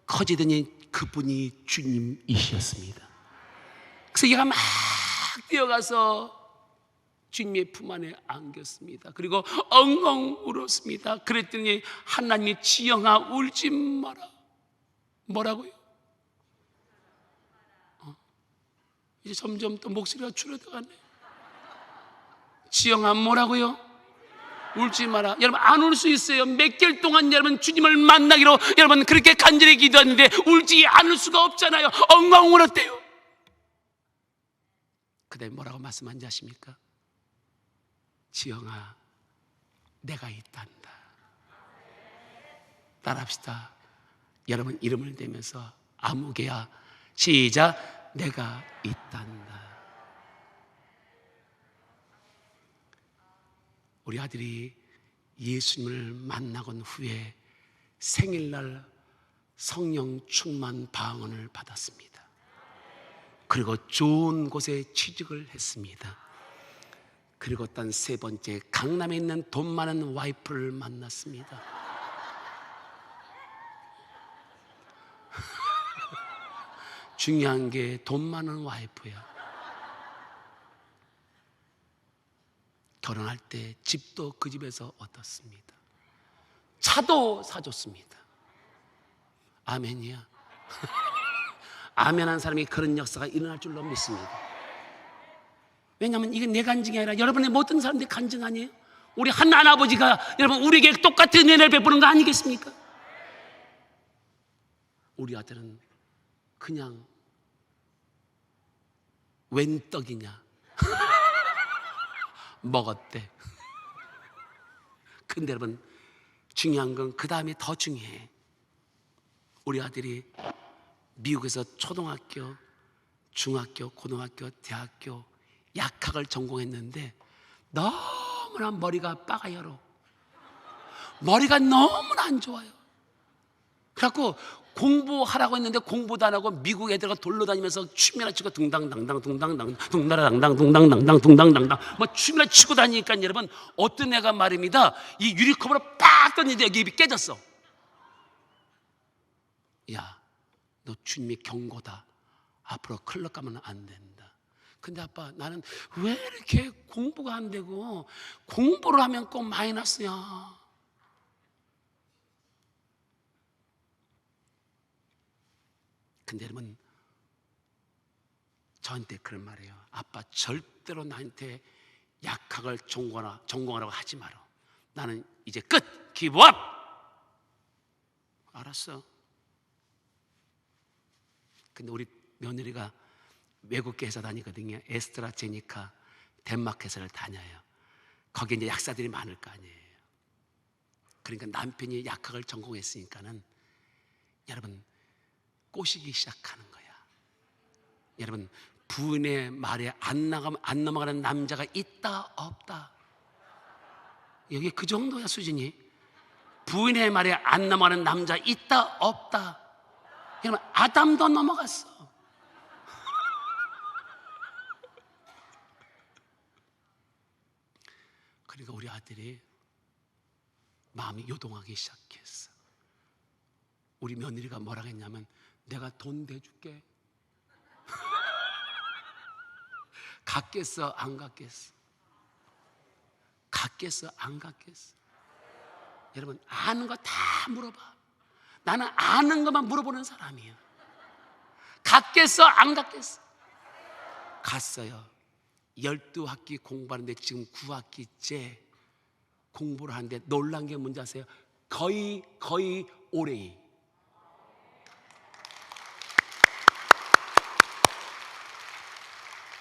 커지더니 그분이 주님이셨습니다. 그래서 얘가 막 뛰어가서 주님의 품 안에 안겼습니다. 그리고 엉엉 울었습니다. 그랬더니 하나님이 지영아 울지 마라. 뭐라고요? 이제 점점 또 목소리가 줄어들어가네. 지영아 뭐라고요? 울지 마라. 여러분 안 울 수 있어요. 몇 개월 동안 여러분 주님을 만나기로 여러분 그렇게 간절히 기도했는데 울지 않을 수가 없잖아요. 엉엉 울었대요. 그다음에 뭐라고 말씀한지 아십니까? 지영아 내가 있단다. 따라합시다. 여러분 이름을 대면서 아무개야 시작. 내가 있단다. 우리 아들이 예수님을 만나건 후에 생일날 성령 충만 방언을 받았습니다. 그리고 좋은 곳에 취직을 했습니다. 그리고 단 세 번째, 강남에 있는 돈 많은 와이프를 만났습니다. 중요한 게 돈 많은 와이프야. 결혼할 때 집도 그 집에서 얻었습니다. 차도 사줬습니다. 아멘이야. 아멘한 사람이 그런 역사가 일어날 줄로 믿습니다. 왜냐하면 이게 내 간증이 아니라 여러분의 모든 사람들의 간증 아니에요? 우리 하나님 아버지가 여러분 우리에게 똑같은 은혜를 베푸는 거 아니겠습니까? 우리 아들은 그냥 웬 떡이냐 먹었대. 근데 여러분 중요한 건 그 다음에 더 중요해. 우리 아들이 미국에서 초등학교, 중학교, 고등학교, 대학교 약학을 전공했는데 너무나 머리가 빠가여로 머리가 너무나 안 좋아요. 그래갖고 공부하라고 했는데 공부도 안 하고 미국 애들과 돌로 다니면서 춤이나 추고 둥당당당 둥당당 둥다라당당 둥당당당 둥당당당 뭐 춤이나 추고 다니니까 여러분 어떤 애가 말입니다. 이 유리컵으로 팍 떴는데 여기 입이 깨졌어. 야, 너 주님의 경고다. 앞으로 클럽 가면 안 된다. 근데 아빠 나는 왜 이렇게 공부가 안 되고 공부를 하면 꼭 마이너스야. 근데 여러분 저한테 그런 말이에요. 아빠 절대로 나한테 약학을 전공하라고 하지 마라. 나는 이제 끝! 기브업! 알았어. 근데 우리 며느리가 외국계 회사 다니거든요. 에스트라제니카 덴마크 회사를 다녀요. 거기에 이제 약사들이 많을 거 아니에요. 그러니까 남편이 약학을 전공했으니까는 여러분 꼬시기 시작하는 거야. 여러분 부인의 말에 안 넘어가는 남자가 있다 없다. 여기 그 정도야 수준이. 부인의 말에 안 넘어가는 남자 있다 없다. 여러분 아담도 넘어갔어. 그러니까 우리 아들이 마음이 요동하기 시작했어. 우리 며느리가 뭐라고 했냐면 내가 돈 대줄게. 갔겠어 안 갔겠어? 갔겠어 안 갔겠어? 여러분 아는 거 다 물어봐. 나는 아는 것만 물어보는 사람이에요. 갔겠어 안 갔겠어? 갔어요. 12학기 공부하는데 지금 9학기째 공부를 하는데 놀란 게 뭔지 아세요? 거의 올해.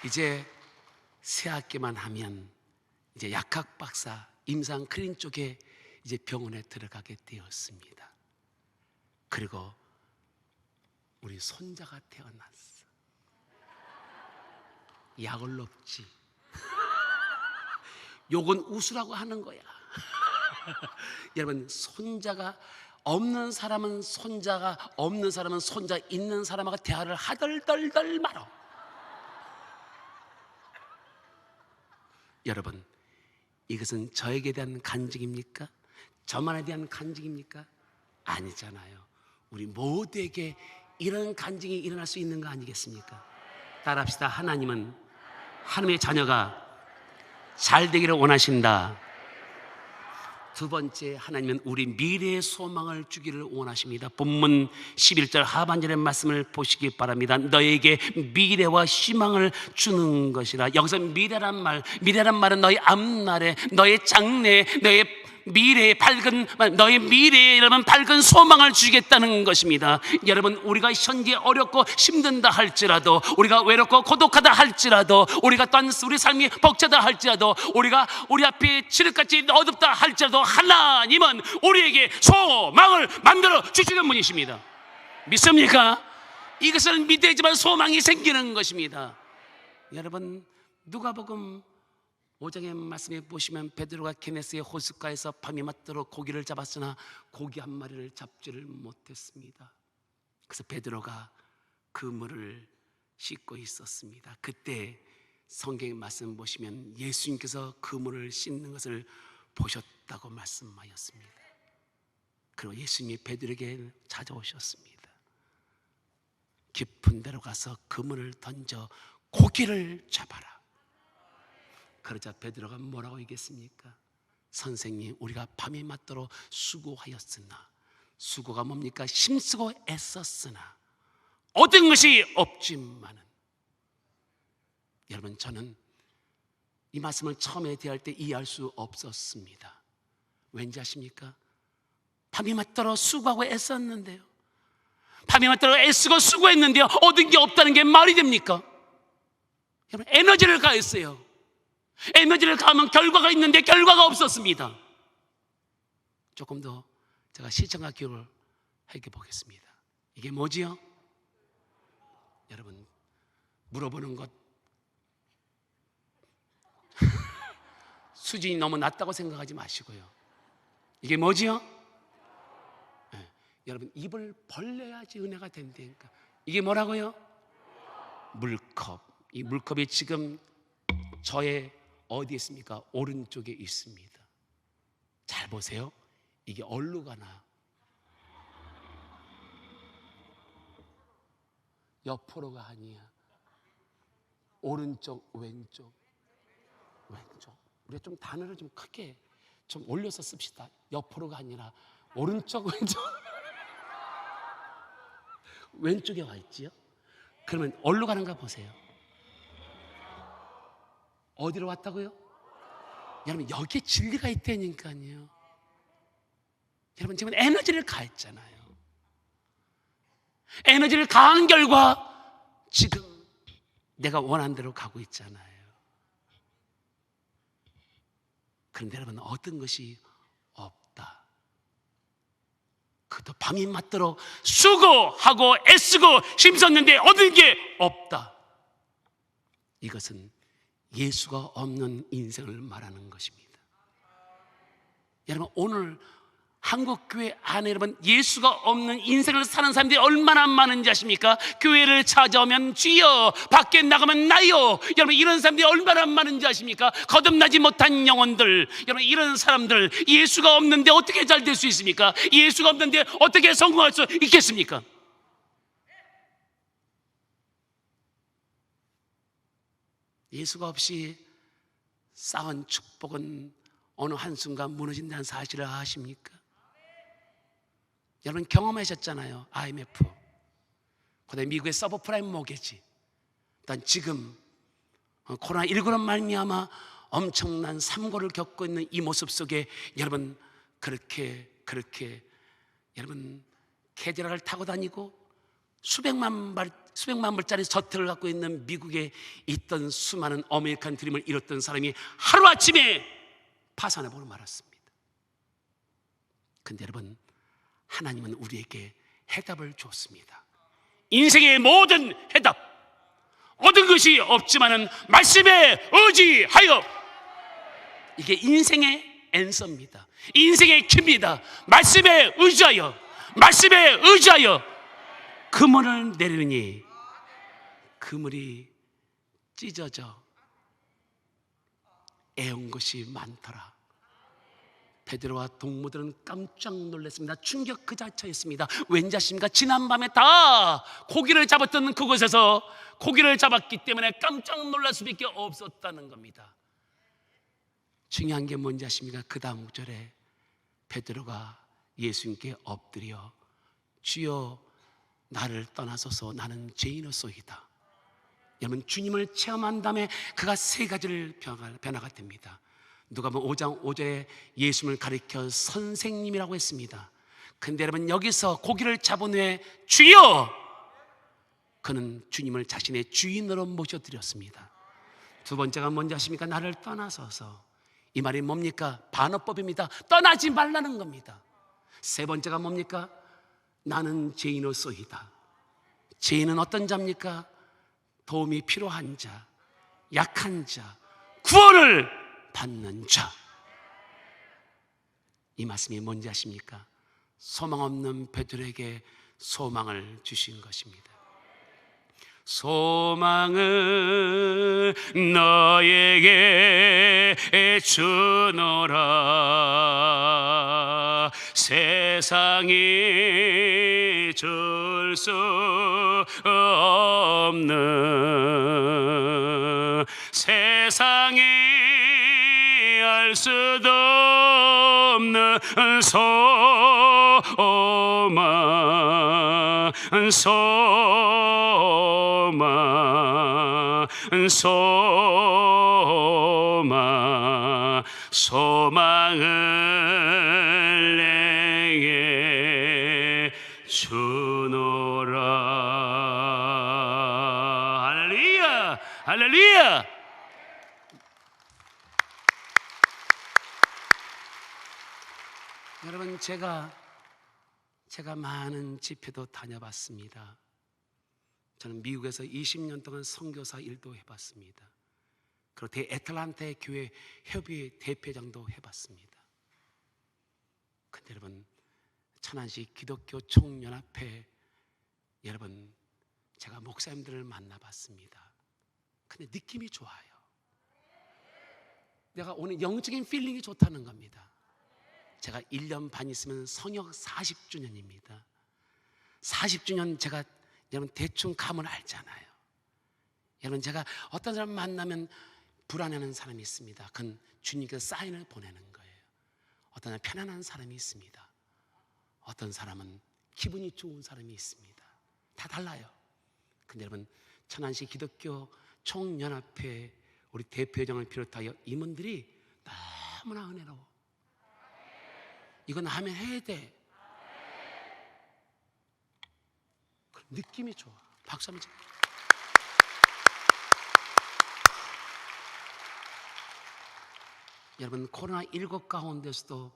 이제 새 학기만 하면 이제 약학 박사 임상 클린 쪽에 이제 병원에 들어가게 되었습니다. 그리고 우리 손자가 태어났어. 약을 넣지. 요건 웃으라고 하는 거야. 여러분, 손자가 없는 사람은 손자가 없는 사람은 손자 있는 사람하고 대화를 하덜덜덜 말어. 여러분, 이것은 저에게 대한 간증입니까? 저만에 대한 간증입니까? 아니잖아요. 우리 모두에게 이런 간증이 일어날 수 있는 거 아니겠습니까? 따라합시다. 하나님은 하나님의 자녀가 잘 되기를 원하신다. 두 번째, 하나님은 우리 미래의 소망을 주기를 원하십니다. 본문 11절 하반절의 말씀을 보시기 바랍니다. 너에게 미래와 희망을 주는 것이라. 여기서 미래란 말은 너의 앞날에, 너의 장래에, 너의 미래의 밝은, 너의 미래에 여러분 밝은 소망을 주겠다는 것입니다. 여러분, 우리가 현재 어렵고 힘든다 할지라도, 우리가 외롭고 고독하다 할지라도, 우리가 또한 우리 삶이 벅차다 할지라도, 우리가 우리 앞에 칠흑같이 어둡다 할지라도 하나님은 우리에게 소망을 만들어 주시는 분이십니다. 믿습니까? 이것을 믿어야지만 소망이 생기는 것입니다. 여러분, 누가복음 5장의 말씀에 보시면 베드로가 게네스의 호숫가에서 밤이 맞도록 고기를 잡았으나 고기 한 마리를 잡지를 못했습니다. 그래서 베드로가 그물을 씻고 있었습니다. 그때 성경의 말씀 보시면 예수님께서 그물을 씻는 것을 보셨다고 말씀하였습니다. 그리고 예수님이 베드로에게 찾아오셨습니다. 깊은 데로 가서 그물을 던져 고기를 잡아라. 그러자 베드로가 뭐라고 얘기했습니까? 선생님, 우리가 밤이 맞도록 수고하였으나, 수고가 뭡니까? 힘쓰고 애썼으나 얻은 것이 없지만은. 여러분, 저는 이 말씀을 처음에 대할 때 이해할 수 없었습니다. 왠지 아십니까? 밤이 맞도록 수고하고 애썼는데요, 밤이 맞도록 애쓰고 수고했는데요, 얻은 게 없다는 게 말이 됩니까? 여러분, 에너지를 가했어요. 에너지를 가하면 결과가 있는데 결과가 없었습니다. 조금 더 제가 시청과 기억을 해보겠습니다. 이게 뭐지요? 여러분, 물어보는 것 수준이 너무 낮다고 생각하지 마시고요. 이게 뭐지요? 네. 여러분, 입을 벌려야지 은혜가 된다니까. 이게 뭐라고요? 물컵. 이 물컵이 지금 저의 어디에 있습니까? 오른쪽에 있습니다. 잘 보세요. 이게 어디로 가나? 옆으로가 아니야. 오른쪽, 왼쪽, 왼쪽. 우리가 좀 단어를 좀 크게 좀 올려서 씁시다. 옆으로가 아니라 오른쪽, 왼쪽. 왼쪽에 와 있지요? 그러면 어디로 가는가 보세요. 어디로 왔다고요? 여러분, 여기에 진리가 있다니까요. 여러분, 지금 에너지를 가했잖아요. 에너지를 가한 결과 지금 내가 원하는 대로 가고 있잖아요. 그런데 여러분, 얻은 것이 없다. 그도 밤이 맞도록 수고하고 애쓰고 힘썼는데 얻은 게 없다. 이것은 예수가 없는 인생을 말하는 것입니다. 여러분, 오늘 한국교회 안에 여러분 예수가 없는 인생을 사는 사람들이 얼마나 많은지 아십니까? 교회를 찾아오면 주여, 밖에 나가면 나요. 여러분, 이런 사람들이 얼마나 많은지 아십니까? 거듭나지 못한 영혼들, 여러분, 이런 사람들 예수가 없는데 어떻게 잘 될 수 있습니까? 예수가 없는데 어떻게 성공할 수 있겠습니까? 예수가 없이 쌓은 축복은 어느 한순간 무너진다는 사실을 아십니까? 여러분, 경험하셨잖아요. IMF, 그다음에 미국의 서브프라임 모기지, 일단 지금 코로나19로 말미암아 엄청난 삼고를 겪고 있는 이 모습 속에 여러분, 그렇게 여러분 캐딜락을 타고 다니고 수백만 불짜리 저택을 갖고 있는 미국에 있던 수많은 아메리칸 드림을 이뤘던 사람이 하루아침에 파산해버려 말았습니다. 근데 여러분, 하나님은 우리에게 해답을 줬습니다. 인생의 모든 해답, 얻은 것이 없지만은 말씀에 의지하여. 이게 인생의 앤서입니다. 인생의 큐입니다. 말씀에 의지하여, 말씀에 의지하여 그물을 내리니 그물이 찢어져 애운 것이 많더라. 베드로와 동무들은 깜짝 놀랐습니다. 충격 그 자체였습니다. 왠지 아십니까? 지난밤에 다 고기를 잡았던 그곳에서 고기를 잡았기 때문에 깜짝 놀랄 수밖에 없었다는 겁니다. 중요한 게 뭔지 아십니까? 그 다음 구절에 베드로가 예수님께 엎드려 주여 나를 떠나소서 나는 죄인이소이다. 여러분, 주님을 체험한 다음에 그가 세 가지를 변화가 됩니다. 누가복음 5장 5절에 예수님을 가리켜 선생님이라고 했습니다. 근데 여러분, 여기서 고기를 잡은 후에 주여, 그는 주님을 자신의 주인으로 모셔드렸습니다. 두 번째가 뭔지 아십니까? 나를 떠나소서. 이 말이 뭡니까? 반어법입니다. 떠나지 말라는 겁니다. 세 번째가 뭡니까? 나는 죄인으로소이다. 죄인은 어떤 자입니까? 도움이 필요한 자, 약한 자, 구원을 받는 자. 이 말씀이 뭔지 아십니까? 소망 없는 베드로에게 소망을 주신 것입니다. 소망을 너에게 주노라. 세상이 줄 수 없는, 세상이 알 수도 없는 소망, 소망, 소망, 소망을 내게 주노라. 할렐루야, 할렐루야. 여러분, 제가 많은 집회도 다녀봤습니다. 저는 미국에서 20년 동안 선교사 일도 해봤습니다. 그리고 애틀란타 교회 협의회 대표장도 해봤습니다. 근데 여러분, 천안시 기독교 총연합회, 여러분, 제가 목사님들을 만나봤습니다. 근데 느낌이 좋아요. 내가 오늘 영적인 필링이 좋다는 겁니다. 제가 1년 반 있으면 성역 40주년입니다. 40주년 제가 여러분 대충 감을 알잖아요. 여러분, 제가 어떤 사람 만나면 불안해하는 사람이 있습니다. 그건 주님께서 사인을 보내는 거예요. 어떤 사람은 편안한 사람이 있습니다. 어떤 사람은 기분이 좋은 사람이 있습니다. 다 달라요. 근데 여러분, 천안시 기독교 총연합회 우리 대표회장을 비롯하여 임원들이 너무나 은혜로워. 이건 하면 해야 돼. 느낌이 좋아. 박수 한번 쳐. 여러분, 코로나19 가운데서도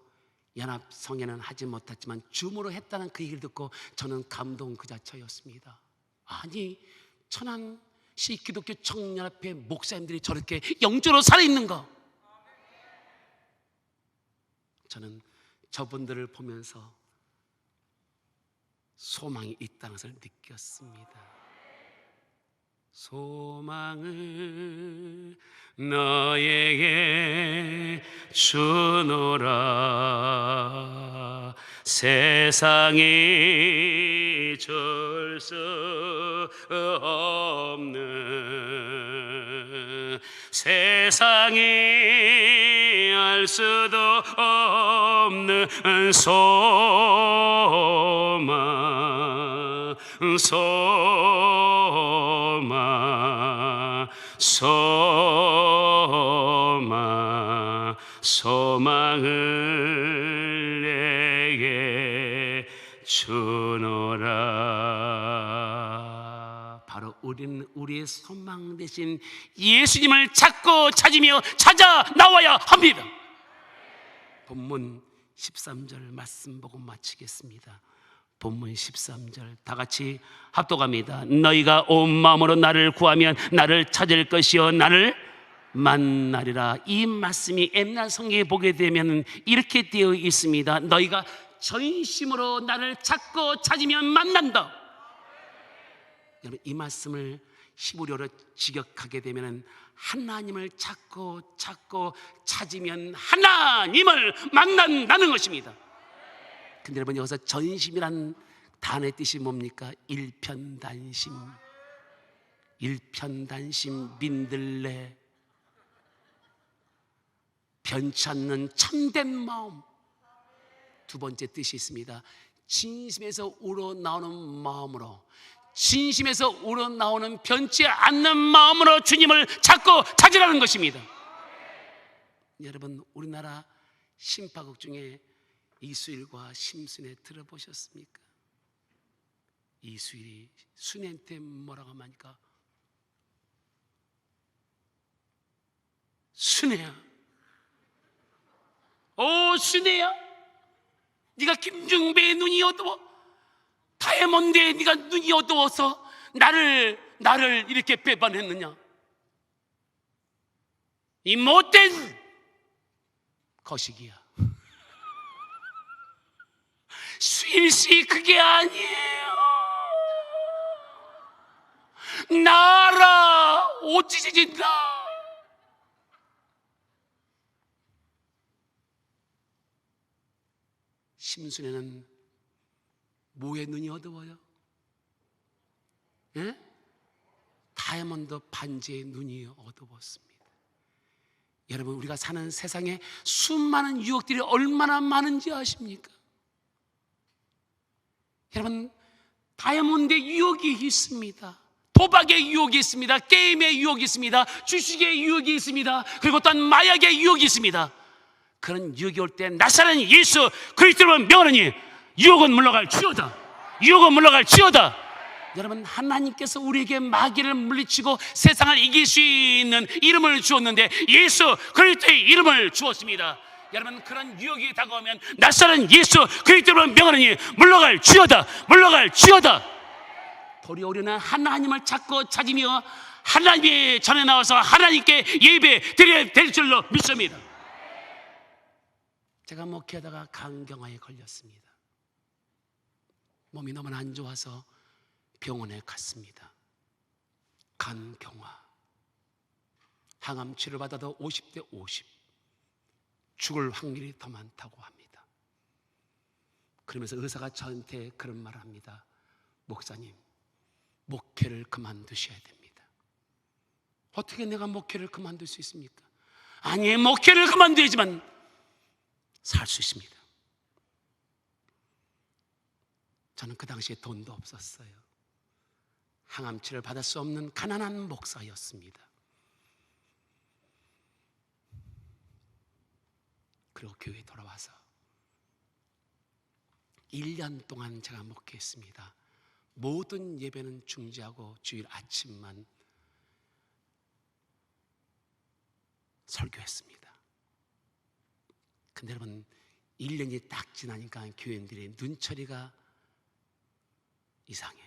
연합 성회는 하지 못했지만 줌으로 했다는 그 얘기를 듣고 저는 감동 그 자체였습니다. 아니, 천안시 기독교 청년협회 목사님들이 저렇게 영적으로 살아있는 거, 저는 저분들을 보면서 소망이 있다는 것을 느꼈습니다. 소망을 너에게 주노라. 세상이 줄 수 없는, 세상이 알 수도 없는 소망, 소망, 소망, 소망을 내게 주노라. 바로 우리는 우리의 소망 대신 예수님을 찾고 찾으며 찾아 나와야 합니다. 본문 13절 말씀 보고 마치겠습니다. 본문 13절 다 같이 합독합니다. 너희가 온 마음으로 나를 구하면 나를 찾을 것이요 나를 만나리라. 이 말씀이 옛날 성경에 보게 되면 이렇게 되어 있습니다. 너희가 전심으로 나를 찾고 찾으면 만난다. 여러분, 이 말씀을 히브리어로 직역하게 되면 하나님을 찾고 찾으면 하나님을 만난다는 것입니다. 근데 여러분, 여기서 전심이란 단어의 뜻이 뭡니까? 일편단심, 민들레, 변치 않는 참된 마음. 두 번째 뜻이 있습니다. 진심에서 우러나오는 마음으로, 진심에서 우러나오는 변치 않는 마음으로 주님을 찾고 찾으라는 것입니다. 여러분, 우리나라 신파극 중에 이수일과 심순애 들어보셨습니까? 이수일이 순애한테 뭐라고 하니까, 순애야, 오 순애야, 네가 김중배의 눈이 어두워, 다이아몬드에 네가 눈이 어두워서 나를 이렇게 배반했느냐? 이 못된 거식이야. 수일씨, 그게 아니에요. 나라 옷 찢어진다. 심순애는 뭐에 눈이 어두워요? 예? 다이아몬드 반지의 눈이 어두웠습니다. 여러분, 우리가 사는 세상에 수많은 유혹들이 얼마나 많은지 아십니까? 여러분, 다이아몬드의 유혹이 있습니다. 도박의 유혹이 있습니다. 게임의 유혹이 있습니다. 주식의 유혹이 있습니다. 그리고 또한 마약의 유혹이 있습니다. 그런 유혹이 올 때 나사렛 예수 그리스도를 명하노니 유혹은 물러갈지어다. 유혹은 물러갈지어다. 여러분, 하나님께서 우리에게 마귀를 물리치고 세상을 이길 수 있는 이름을 주었는데 예수 그리스도의 이름을 주었습니다. 여러분, 그런 유혹이 다가오면 나사렛 예수 그리스도를 명하노니 물러갈지어다. 물러갈지어다. 도리어 우리는 하나님을 찾고 찾으며 하나님의 전에 나와서 하나님께 예배 드려야 될 줄로 믿습니다. 제가 목회하다가 간경화에 걸렸습니다. 몸이 너무 안 좋아서 병원에 갔습니다. 간경화, 항암 치료를 받아도 50대 50, 죽을 확률이 더 많다고 합니다. 그러면서 의사가 저한테 그런 말을 합니다. 목사님, 목회를 그만두셔야 됩니다. 어떻게 내가 목회를 그만둘 수 있습니까? 아니, 목회를 그만둬야지만 살 수 있습니다. 저는 그 당시에 돈도 없었어요. 항암치를 받을 수 없는 가난한 목사였습니다. 그리고 교회에 돌아와서 1년 동안 제가 목회했습니다. 모든 예배는 중지하고 주일 아침만 설교했습니다. 근데 여러분, 1년이 딱 지나니까 교인들의 눈초리가 이상해.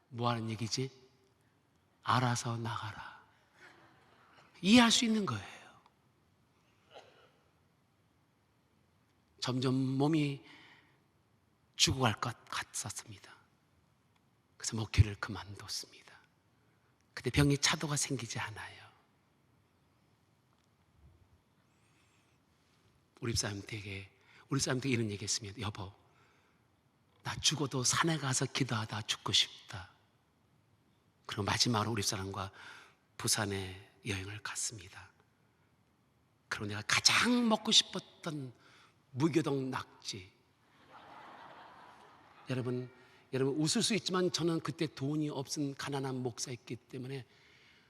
뭐 하는 얘기지? 알아서 나가라. 이해할 수 있는 거예요. 점점 몸이 죽어갈 것 같았습니다. 그래서 목회를 그만뒀습니다. 근데 병이 차도가 생기지 않아요. 우리 집사람한테 이런 얘기 했습니다. 여보, 나 죽어도 산에 가서 기도하다 죽고 싶다. 그리고 마지막으로 우리 집사람과 부산에 여행을 갔습니다. 그리고 내가 가장 먹고 싶었던 무교동 낙지. 여러분 웃을 수 있지만 저는 그때 돈이 없은 가난한 목사였기 때문에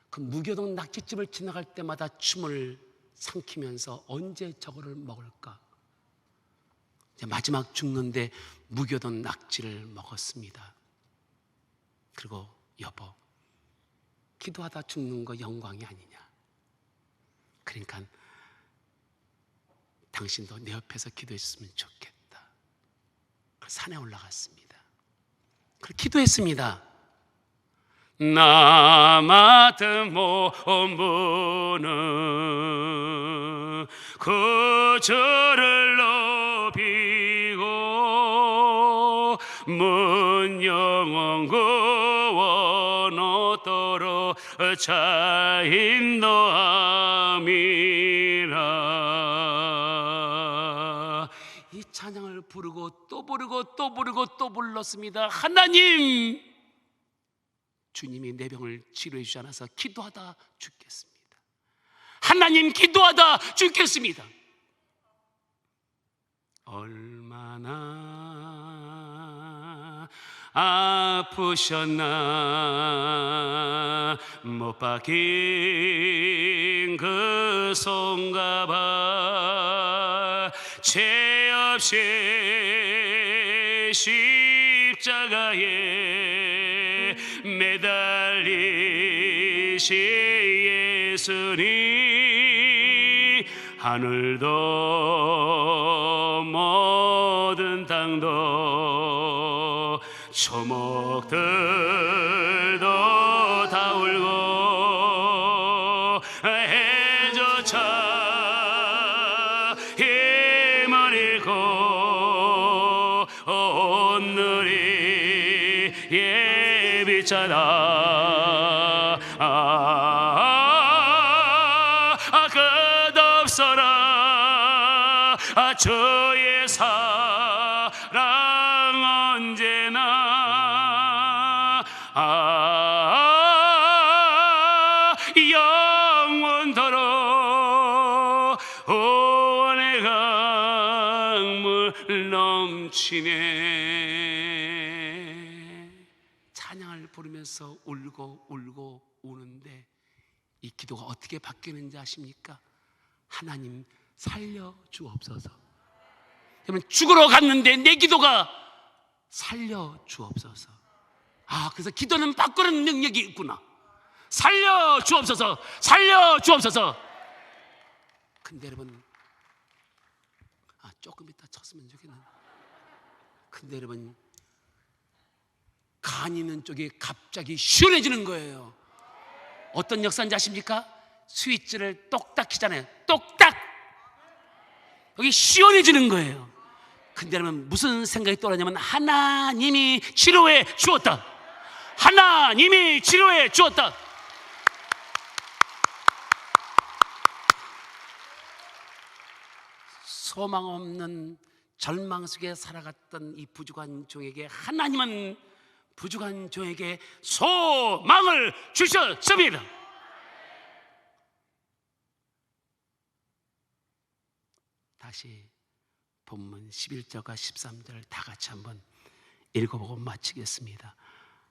그 무교동 낙지집을 지나갈 때마다 춤을 삼키면서 언제 저거를 먹을까? 마지막 죽는데 무교동 낙지를 먹었습니다. 그리고 여보, 기도하다 죽는 거 영광이 아니냐? 그러니까 당신도 내 옆에서 기도했으면 좋겠다. 산에 올라갔습니다. 그리고 기도했습니다. 나 맡은 몸부는 그 주를 높이고 문 영원 구원 얻도록 잘 인도함이라. 이 찬양을 부르고 또 부르고 또 부르고 또 불렀습니다. 하나님, 주님이 내 병을 치료해 주지 않아서 기도하다 죽겠습니다. 하나님, 기도하다 죽겠습니다. 얼마나 아프셨나 못 박힌 그 손가락 죄 없이 십자가에 매달리신 예수님, 하늘도 모든 땅도 초목들도 다 울고 해조차 힘을 잃고 오늘이 예비잖아. 끝없어라 주의 사랑 언제나 영원토록 구원의 강물 넘치네. 찬양을 부르면서 울고 울고 우는데 이 기도가 어떻게 바뀌는지 아십니까? 하나님, 살려 주옵소서. 여러분, 죽으러 갔는데 내 기도가 살려 주옵소서. 그래서 기도는 바꾸는 능력이 있구나. 살려 주옵소서, 살려 주옵소서. 근데 여러분, 조금 이따 쳤으면 좋겠는데. 근데 여러분, 간 있는 쪽이 갑자기 시원해지는 거예요. 어떤 역사인지 아십니까? 스위치를 똑딱 키잖아요. 똑딱! 여기 시원해지는 거예요. 근데 여러분, 무슨 생각이 떠오르냐면 하나님이 치료해 주었다. 하나님이 치료해 주었다. 소망 없는 절망 속에 살아갔던 이 부족한 종에게 하나님은 부족한 종에게 소망을 주셨습니다. 다시 본문 11절과 13절을 다 같이 한번 읽어보고 마치겠습니다.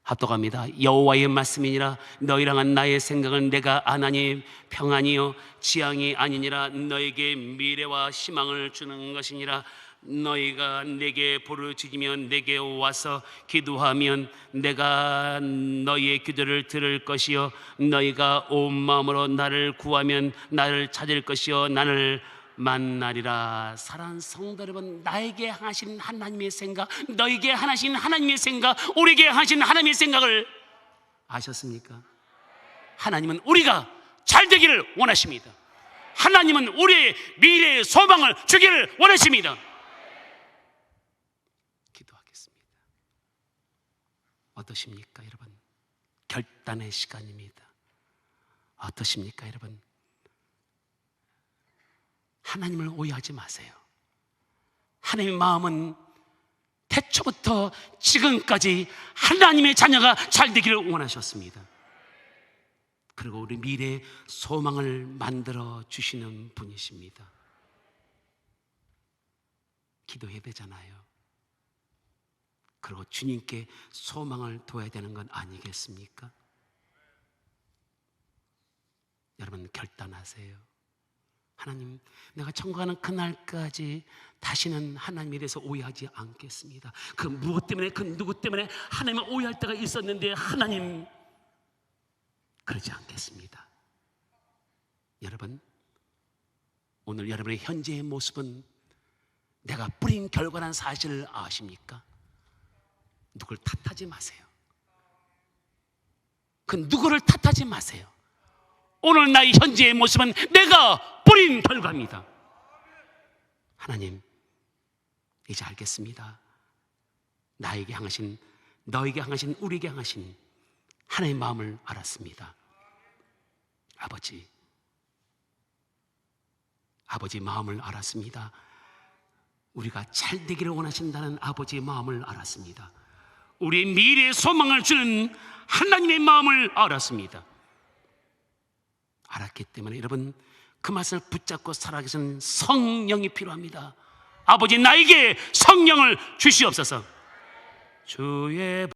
합독합니다. 여호와의 말씀이니라. 너희랑 한 나의 생각은 내가 아나니 평안이요 지향이 아니니라. 너에게 미래와 희망을 주는 것이니라. 너희가 내게 부르짖으면 내게 와서 기도하면 내가 너희의 기도를 들을 것이요 너희가 온 마음으로 나를 구하면 나를 찾을 것이요 나를 만나리라. 사랑하는 성도 여러분, 나에게 하신 하나님의 생각, 너에게 하신 하나님의 생각, 우리에게 하신 하나님의 생각을 아셨습니까? 하나님은 우리가 잘 되기를 원하십니다. 하나님은 우리의 미래의 소망을 주기를 원하십니다. 기도하겠습니다. 어떠십니까 여러분? 결단의 시간입니다. 어떠십니까 여러분? 하나님을 오해하지 마세요. 하나님의 마음은 태초부터 지금까지 하나님의 자녀가 잘 되기를 원하셨습니다. 그리고 우리 미래의 소망을 만들어 주시는 분이십니다. 기도해야 되잖아요. 그리고 주님께 소망을 둬야 되는 건 아니겠습니까? 여러분, 결단하세요. 하나님, 내가 천국하는 그날까지 다시는 하나님에 대해서 오해하지 않겠습니다. 그 무엇 때문에, 그 누구 때문에 하나님을 오해할 때가 있었는데 하나님, 그러지 않겠습니다. 여러분, 오늘 여러분의 현재의 모습은 내가 뿌린 결과라는 사실을 아십니까? 누굴 탓하지 마세요. 그 누구를 탓하지 마세요. 오늘 나의 현재의 모습은 내가 뿌린 결과입니다. 하나님, 이제 알겠습니다. 나에게 향하신, 너에게 향하신, 우리에게 향하신 하나님의 마음을 알았습니다. 아버지 마음을 알았습니다. 우리가 잘 되기를 원하신다는 아버지의 마음을 알았습니다. 우리의 미래의 소망을 주는 하나님의 마음을 알았습니다. 알았기 때문에 여러분, 그 맛을 붙잡고 살아계신 성령이 필요합니다. 아버지, 나에게 성령을 주시옵소서. 주의